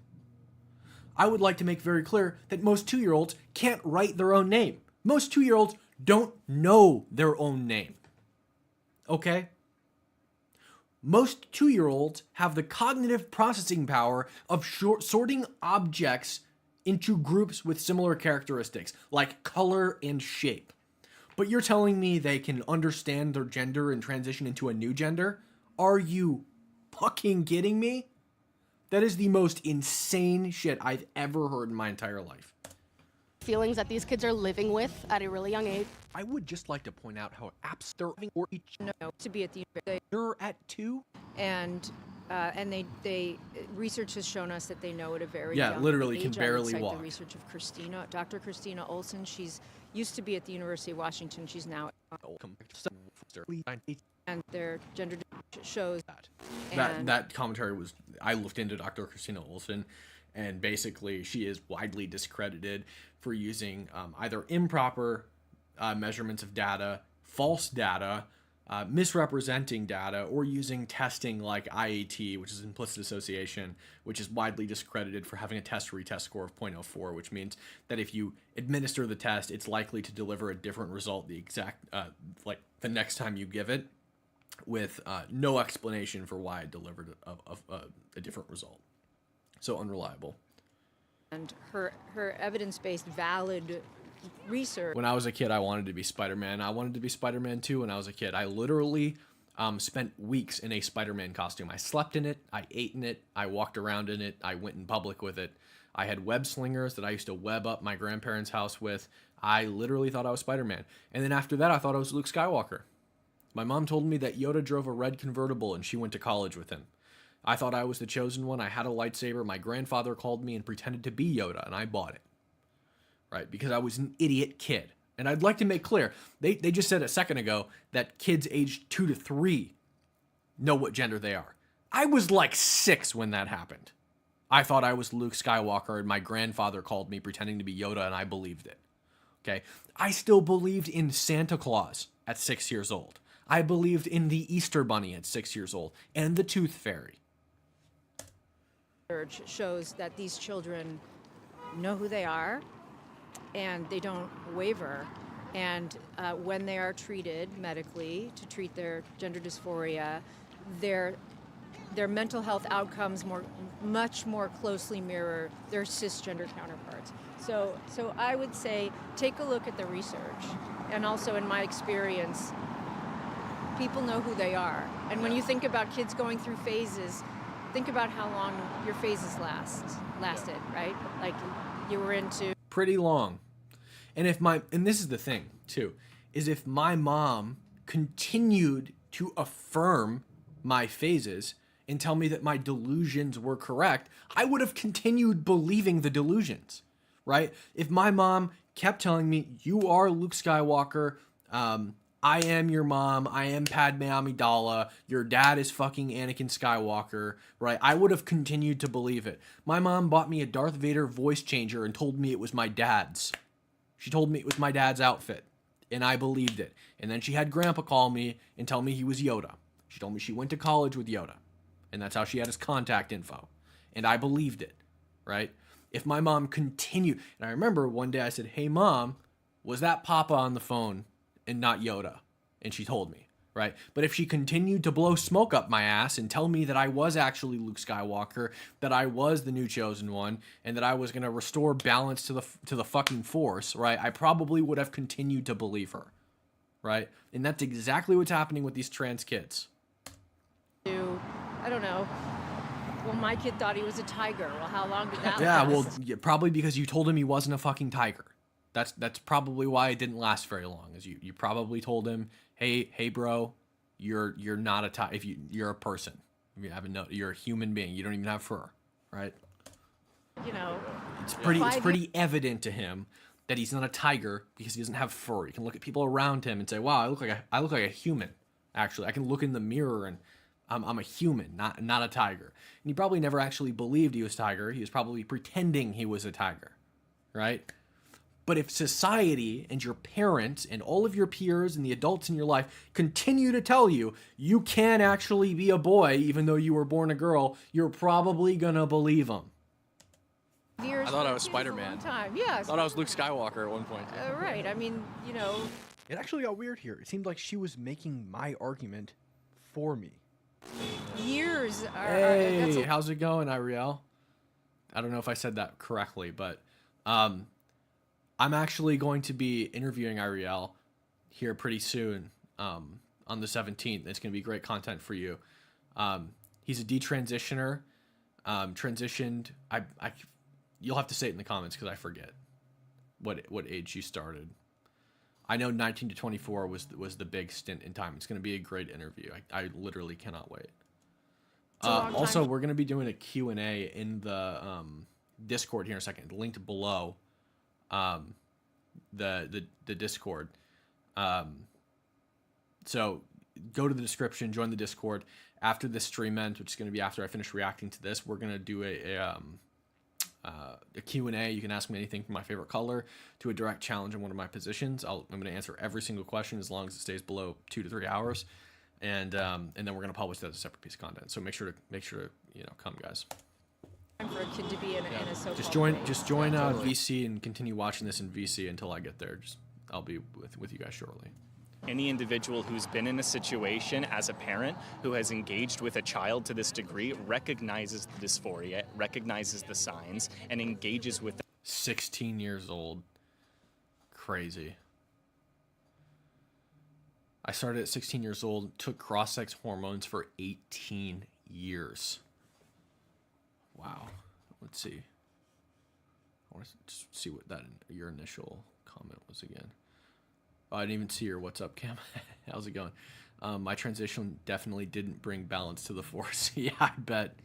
Speaker 1: I would like to make very clear that most 2-year-olds can't write their own name. Most 2-year-olds don't know their own name. Okay? Most 2-year-olds have the cognitive processing power of sorting objects into groups with similar characteristics, like color and shape. But you're telling me they can understand their gender and transition into a new gender? Are you fucking kidding me? That is the most insane shit I've ever heard in my entire life.
Speaker 7: Feelings that these kids are living with at a really young age.
Speaker 1: I would just like to point out how apps they're having or each
Speaker 10: To be at the
Speaker 1: you're at 2.
Speaker 10: and they research has shown us that they know at a very
Speaker 1: Yeah,
Speaker 10: young
Speaker 1: literally
Speaker 10: age.
Speaker 1: can barely
Speaker 10: I would cite
Speaker 1: walk.
Speaker 10: The research of Dr. Christina Olson. She's used to be at the University of Washington. She's now and their gender shows
Speaker 1: That commentary was, I looked into Dr. Christina Olson, and basically she is widely discredited for using either improper measurements of data, false data, misrepresenting data, or using testing like IAT, which is implicit association, which is widely discredited for having a test-retest score of 0.04, which means that if you administer the test, it's likely to deliver a different result the exact, like the next time you give it, with no explanation for why it delivered a different result. So unreliable.
Speaker 10: and her evidence-based, valid research.
Speaker 1: When I was a kid, I wanted to be Spider-Man. I wanted to be Spider-Man too when I was a kid. I literally spent weeks in a Spider-Man costume. I slept in it. I ate in it. I walked around in it. I went in public with it. I had web slingers that I used to web up my grandparents' house with. I literally thought I was Spider-Man. And then after that, I thought I was Luke Skywalker. My mom told me that Yoda drove a red convertible and she went to college with him. I thought I was the chosen one. I had a lightsaber. My grandfather called me and pretended to be Yoda, and I bought it. Right? Because I was an idiot kid. And I'd like to make clear, they just said a second ago that kids aged 2 to 3 know what gender they are. I was like 6 when that happened. I thought I was Luke Skywalker, and my grandfather called me pretending to be Yoda, and I believed it. Okay? I still believed in Santa Claus at 6 years old. I believed in the Easter Bunny at 6 years old, and the Tooth Fairy.
Speaker 10: Research shows that these children know who they are, and they don't waver. And when they are treated medically to treat their gender dysphoria, their mental health outcomes much more closely mirror their cisgender counterparts. So I would say take a look at the research, and also in my experience, people know who they are. And when you think about kids going through phases, think about how long your phases lasted, right? Like you were into
Speaker 1: Pretty long. And this is the thing too, is if my mom continued to affirm my phases and tell me that my delusions were correct, I would have continued believing the delusions, right? If my mom kept telling me, you are Luke Skywalker, I am your mom, I am Padme Amidala, your dad is fucking Anakin Skywalker, right? I would have continued to believe it. My mom bought me a Darth Vader voice changer and told me it was my dad's. She told me it was my dad's outfit, and I believed it. And then she had Grandpa call me and tell me he was Yoda. She told me she went to college with Yoda, and that's how she had his contact info. And I believed it, right? If my mom continued, and I remember one day I said, hey mom, was that Papa on the phone and not Yoda? And she told me, right? But if she continued to blow smoke up my ass and tell me that I was actually Luke Skywalker, that I was the new chosen one, and that I was going to restore balance to the fucking Force, right? I probably would have continued to believe her, right? And that's exactly what's happening with these trans kids.
Speaker 10: I don't know. Well, my kid thought he was a tiger. Well, how long did that
Speaker 1: Yeah,
Speaker 10: last?
Speaker 1: well, yeah, probably because you told him he wasn't a fucking tiger. That's probably why it didn't last very long. Is you probably told him, hey bro, you're not a tiger. If you're a person, you have you're a human being. You don't even have fur, right?
Speaker 10: You know,
Speaker 1: It's pretty evident to him that he's not a tiger because he doesn't have fur. You can look at people around him and say, wow, I look like a human. Actually, I can look in the mirror and I'm a human, not a tiger. And he probably never actually believed he was a tiger. He was probably pretending he was a tiger, right? But if society and your parents and all of your peers and the adults in your life continue to tell you you can actually be a boy even though you were born a girl, you're probably gonna believe them.
Speaker 10: years.
Speaker 1: I thought I was
Speaker 10: is a
Speaker 1: Spider-Man.
Speaker 10: long time. Yeah.
Speaker 1: I thought I was Luke Skywalker at one point.
Speaker 10: Right. I mean, you know.
Speaker 1: It actually got weird here. It seemed like she was making my argument for me.
Speaker 10: Years are.
Speaker 1: Hey, how's it going, Iriel? I don't know if I said that correctly, but I'm actually going to be interviewing Ariel here pretty soon, on the 17th. It's going to be great content for you. He's a detransitioner, transitioned. You'll have to say it in the comments because I forget what age you started. I know 19 to 24 was the big stint in time. It's going to be a great interview. I literally cannot wait. Also, we're going to be doing a Q&A in the Discord here in a second, linked below the Discord. So go to the description, join the Discord. After this stream ends, which is going to be after I finish reacting to this, we're going to do a Q&A. You can ask me anything from my favorite color to a direct challenge in one of my positions. I'm going to answer every single question as long as it stays below 2 to 3 hours, and then we're going to publish that as a separate piece of content. So make sure to come, guys.
Speaker 10: For a kid to be in a so-called
Speaker 1: just join
Speaker 10: totally.
Speaker 1: VC and continue watching this in VC until I get there. I'll be with you guys shortly.
Speaker 8: Any individual who's been in a situation as a parent who has engaged with a child to this degree recognizes the dysphoria, recognizes the signs, and engages with
Speaker 1: 16 years old. Crazy. I started at 16 years old, took cross-sex hormones for 18 years. Wow. Let's see. I want to just see what your initial comment was again. Oh, I didn't even see your what's up, Cam. How's it going? My transition definitely didn't bring balance to the force. Yeah, I bet.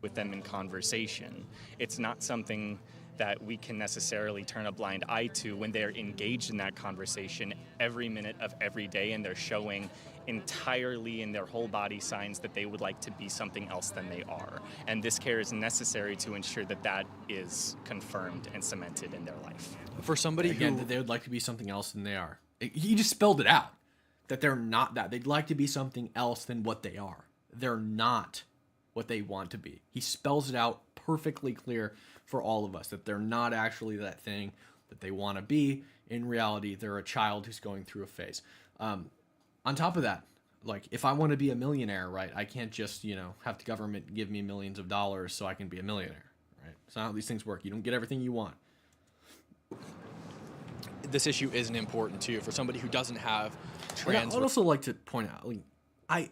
Speaker 8: with them in conversation. It's not something that we can necessarily turn a blind eye to when they're engaged in that conversation every minute of every day, and they're showing entirely in their whole body signs that they would like to be something else than they are. And this care is necessary to ensure that that is confirmed and cemented in their life.
Speaker 1: For somebody that they would like to be something else than they are. He just spelled it out, that they're not that. They'd like to be something else than what they are. They're not what they want to be. He spells it out perfectly clear for all of us, that they're not actually that thing that they want to be. In reality, they're a child who's going through a phase. On top of that, like, if I want to be a millionaire, right, I can't just, have the government give me millions of dollars so I can be a millionaire, right? It's not how these things work. You don't get everything you want. This issue isn't important to you. For somebody who doesn't have trans... I would also like to point out, like,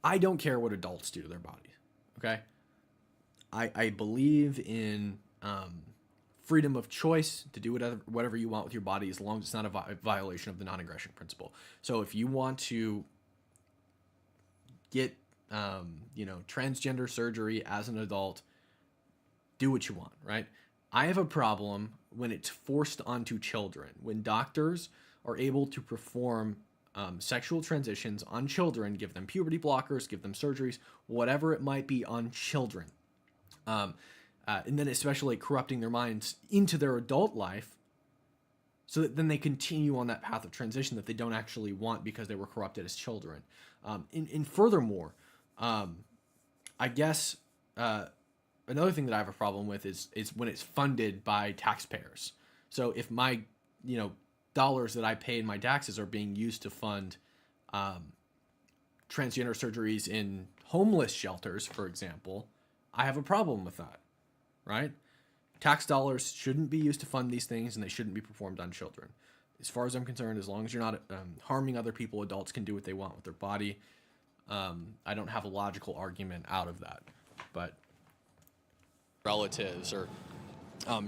Speaker 1: I don't care what adults do to their bodies, okay? I believe in freedom of choice to do whatever you want with your body, as long as it's not a violation of the non-aggression principle. So if you want to get, transgender surgery as an adult, do what you want, right? I have a problem when it's forced onto children, when doctors are able to perform sexual transitions on children, give them puberty blockers, give them surgeries, whatever it might be, on children. And then especially corrupting their minds into their adult life, so that then they continue on that path of transition that they don't actually want because they were corrupted as children. And furthermore, I guess another thing that I have a problem with is when it's funded by taxpayers. So if my dollars that I pay in my taxes are being used to fund transgender surgeries in homeless shelters, for example, I have a problem with that, right? Tax dollars shouldn't be used to fund these things, and they shouldn't be performed on children. As far as I'm concerned, as long as you're not harming other people, adults can do what they want with their body. I don't have a logical argument out of that. But relatives, or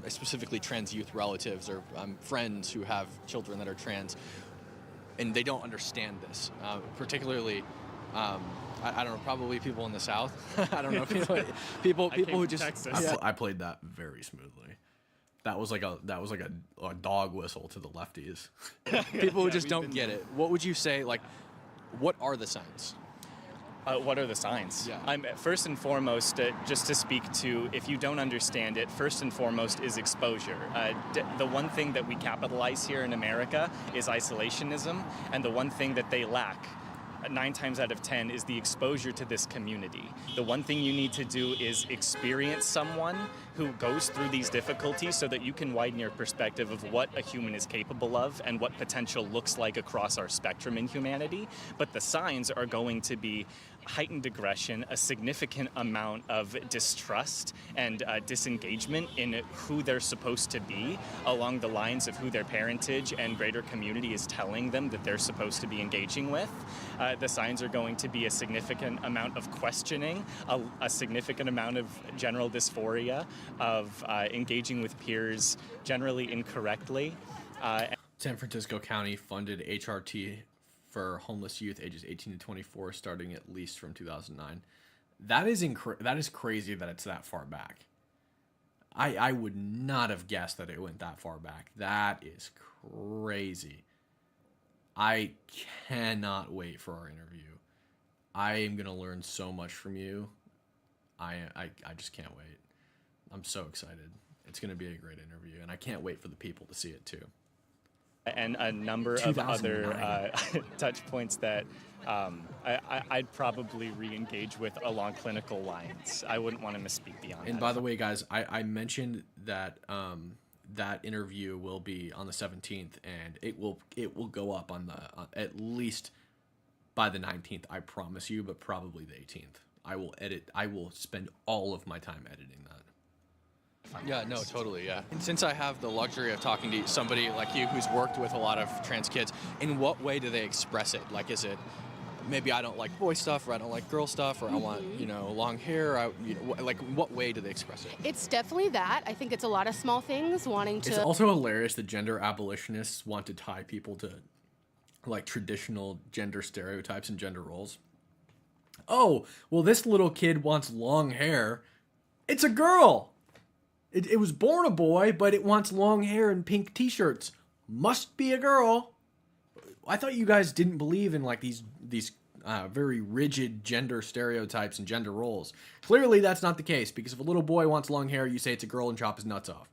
Speaker 1: specifically trans youth relatives, or friends who have children that are trans, and they don't understand this, particularly... I don't know, probably people in the South. I don't know, people who just... I played that very smoothly. That was like a dog whistle to the lefties. People who just don't get it. What would you say, like, what are the signs?
Speaker 8: What are the signs? Yeah. First and foremost, just to speak to, if you don't understand it, first and foremost is exposure. The one thing that we capitalize here in America is isolationism, and the one thing that they lack 9 times out of 10 is the exposure to this community. The one thing you need to do is experience someone who goes through these difficulties so that you can widen your perspective of what a human is capable of and what potential looks like across our spectrum in humanity. But the signs are going to be heightened aggression, a significant amount of distrust and disengagement in who they're supposed to be along the lines of who their parentage and greater community is telling them that they're supposed to be engaging with. The signs are going to be a significant amount of questioning, a significant amount of general dysphoria, of engaging with peers generally incorrectly.
Speaker 1: San Francisco County funded HRT for homeless youth ages 18 to 24 starting at least from 2009. That is crazy that it's that far back. I would not have guessed that it went that far back. That is crazy. I cannot wait for our interview. I am going to learn so much from you. I just can't wait. I'm so excited. It's going to be a great interview, and I can't wait for the people to see it too.
Speaker 8: And a number of other touch points that I'd probably re-engage with along clinical lines. I wouldn't want to misspeak beyond that.
Speaker 1: And by the way, guys, I mentioned that that interview will be on the 17th, and it will go up on the at least by the 19th. I promise you, but probably the 18th. I will spend all of my time editing that.
Speaker 11: Yeah, no, totally, yeah. And since I have the luxury of talking to somebody like you who's worked with a lot of trans kids, in what way do they express it? Like, is it maybe I don't like boy stuff, or I don't like girl stuff, or I want, long hair? Like, what way do they express it?
Speaker 7: It's definitely that. I think it's a lot of small things wanting to...
Speaker 1: It's also hilarious that gender abolitionists want to tie people to, like, traditional gender stereotypes and gender roles. Oh, well, this little kid wants long hair. It's a girl! It was born a boy, but it wants long hair and pink t-shirts. Must be a girl. I thought you guys didn't believe in like these very rigid gender stereotypes and gender roles. Clearly, that's not the case, because if a little boy wants long hair, you say it's a girl and chop his nuts off.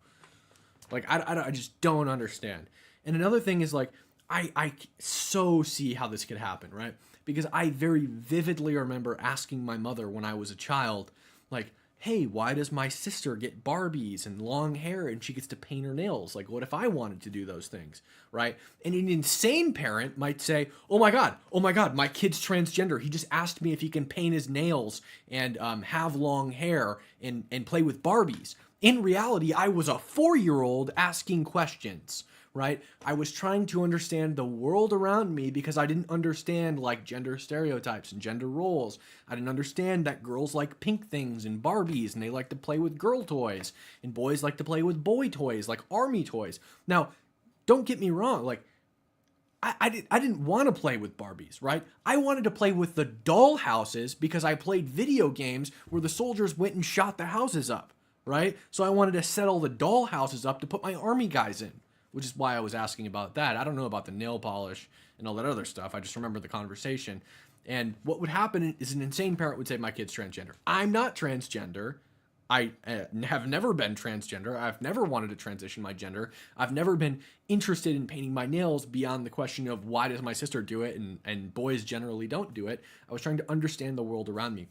Speaker 1: Like, I just don't understand. And another thing is, like, I so see how this could happen, right? Because I very vividly remember asking my mother when I was a child, like, hey, why does my sister get Barbies and long hair and she gets to paint her nails? Like, what if I wanted to do those things, right? And an insane parent might say, oh my God, my kid's transgender. He just asked me if he can paint his nails and have long hair and play with Barbies. In reality, I was a 4-year-old asking questions, right? I was trying to understand the world around me because I didn't understand like gender stereotypes and gender roles. I didn't understand that girls like pink things and Barbies and they like to play with girl toys and boys like to play with boy toys, like army toys. Now, don't get me wrong. Like, I didn't want to play with Barbies, right? I wanted to play with the doll houses because I played video games where the soldiers went and shot the houses up, right? So I wanted to set all the doll houses up to put my army guys in, which is why I was asking about that. I don't know about the nail polish and all that other stuff. I just remember the conversation. And what would happen is an insane parent would say, my kid's transgender. I'm not transgender. I have never been transgender. I've never wanted to transition my gender. I've never been interested in painting my nails beyond the question of why does my sister do it and boys generally don't do it. I was trying to understand the world around me.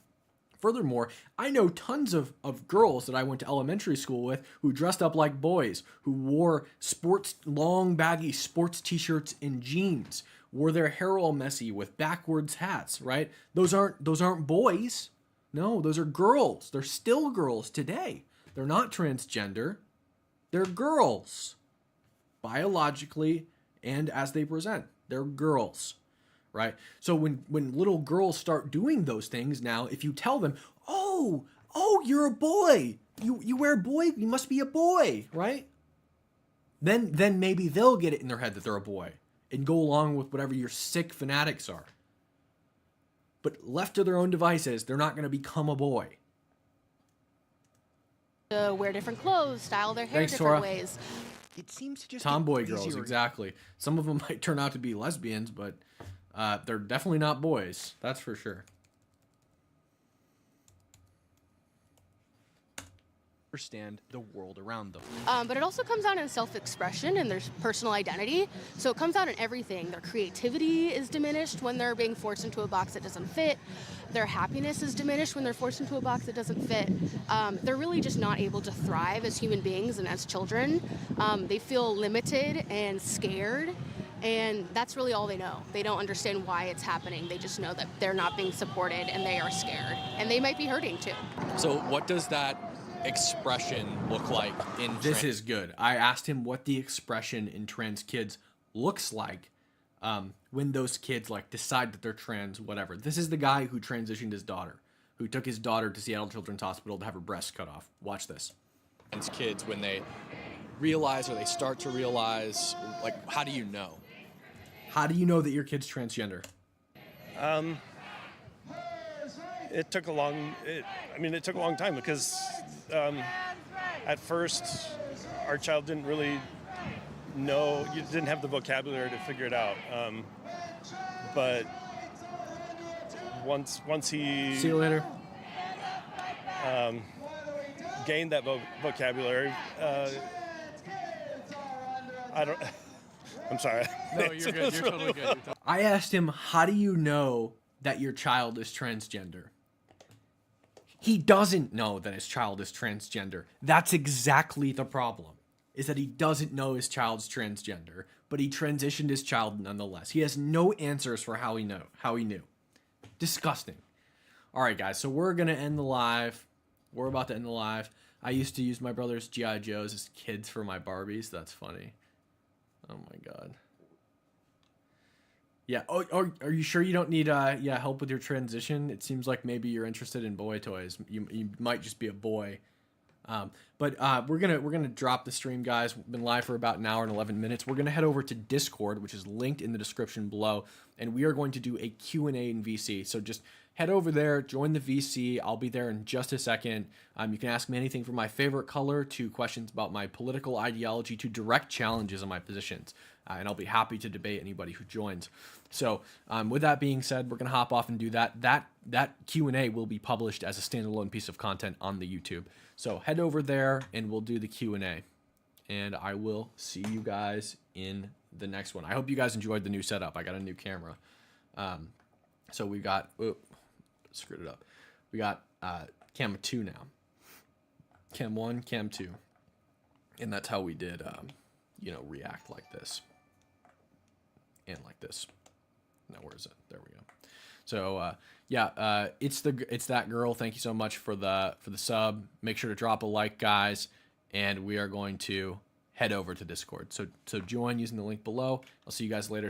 Speaker 1: Furthermore, I know tons of girls that I went to elementary school with who dressed up like boys, who wore long baggy sports t-shirts and jeans, wore their hair all messy with backwards hats, right? Those aren't boys. No, those are girls. They're still girls today. They're not transgender. They're girls. Biologically and as they present. They're girls. Right? So when little girls start doing those things now, if you tell them, oh, you're a boy. You wear boy, you must be a boy, right? Then maybe they'll get it in their head that they're a boy and go along with whatever your sick fanatics are. But left to their own devices, they're not going to become a boy.
Speaker 7: To wear different clothes, style their hair
Speaker 1: Thanks,
Speaker 7: different
Speaker 1: Tora.
Speaker 7: ways.
Speaker 6: It seems to just
Speaker 1: Tomboy
Speaker 6: get
Speaker 1: girls,
Speaker 6: easier.
Speaker 1: exactly. Some of them might turn out to be lesbians, but they're definitely not boys. That's for sure.
Speaker 6: Understand the world around them.
Speaker 7: But it also comes out in self-expression and their personal identity. So it comes out in everything. Their creativity is diminished when they're being forced into a box that doesn't fit. Their happiness is diminished when they're forced into a box that doesn't fit. They're really just not able to thrive as human beings and as children. They feel limited and scared. And that's really all they know. They don't understand why it's happening. They just know that they're not being supported and they are scared. And they might be hurting too.
Speaker 11: So what does that expression look like in
Speaker 1: This is good. I asked him what the expression in trans kids looks like when those kids like decide that they're trans, whatever. This is the guy who transitioned his daughter, who took his daughter to Seattle Children's Hospital to have her breasts cut off. Watch this.
Speaker 11: trans kids when they realize or they start to realize, like, how do you know?
Speaker 1: How do you know that your kid's transgender?
Speaker 5: It took a long time because at first our child didn't really know, you didn't have the vocabulary to figure it out. But once he
Speaker 1: See you later.
Speaker 5: gained that vocabulary, I'm sorry.
Speaker 11: No, you're good. You're totally good.
Speaker 1: I asked him, how do you know that your child is transgender? He doesn't know that his child is transgender. That's exactly the problem, is that he doesn't know his child's transgender, but he transitioned his child nonetheless. He has no answers for how he knew. Disgusting. All right, guys, so we're going to end the live. We're about to end the live. I used to use my brother's G.I. Joes as kids for my Barbies. That's funny. Oh my God. Yeah. Oh, are you sure you don't need help with your transition? It seems like maybe you're interested in boy toys. You might just be a boy. But we're gonna drop the stream, guys. We've been live for about an hour and 11 minutes. We're gonna head over to Discord, which is linked in the description below, and we are going to do a Q&A in VC. So just head over there, join the VC. I'll be there in just a second. You can ask me anything from my favorite color to questions about my political ideology to direct challenges on my positions. And I'll be happy to debate anybody who joins. So with that being said, we're going to hop off and do that. That Q&A will be published as a standalone piece of content on the YouTube. So head over there and we'll do the Q&A. And I will see you guys in the next one. I hope you guys enjoyed the new setup. I got a new camera. So we got... screwed it up. We got cam 2 now. Cam 1, cam 2. And that's how we did, react like this. And like this. Now, where is it? There we go. So, it's that girl. Thank you so much for the sub. Make sure to drop a like, guys. And we are going to head over to Discord. So join using the link below. I'll see you guys later.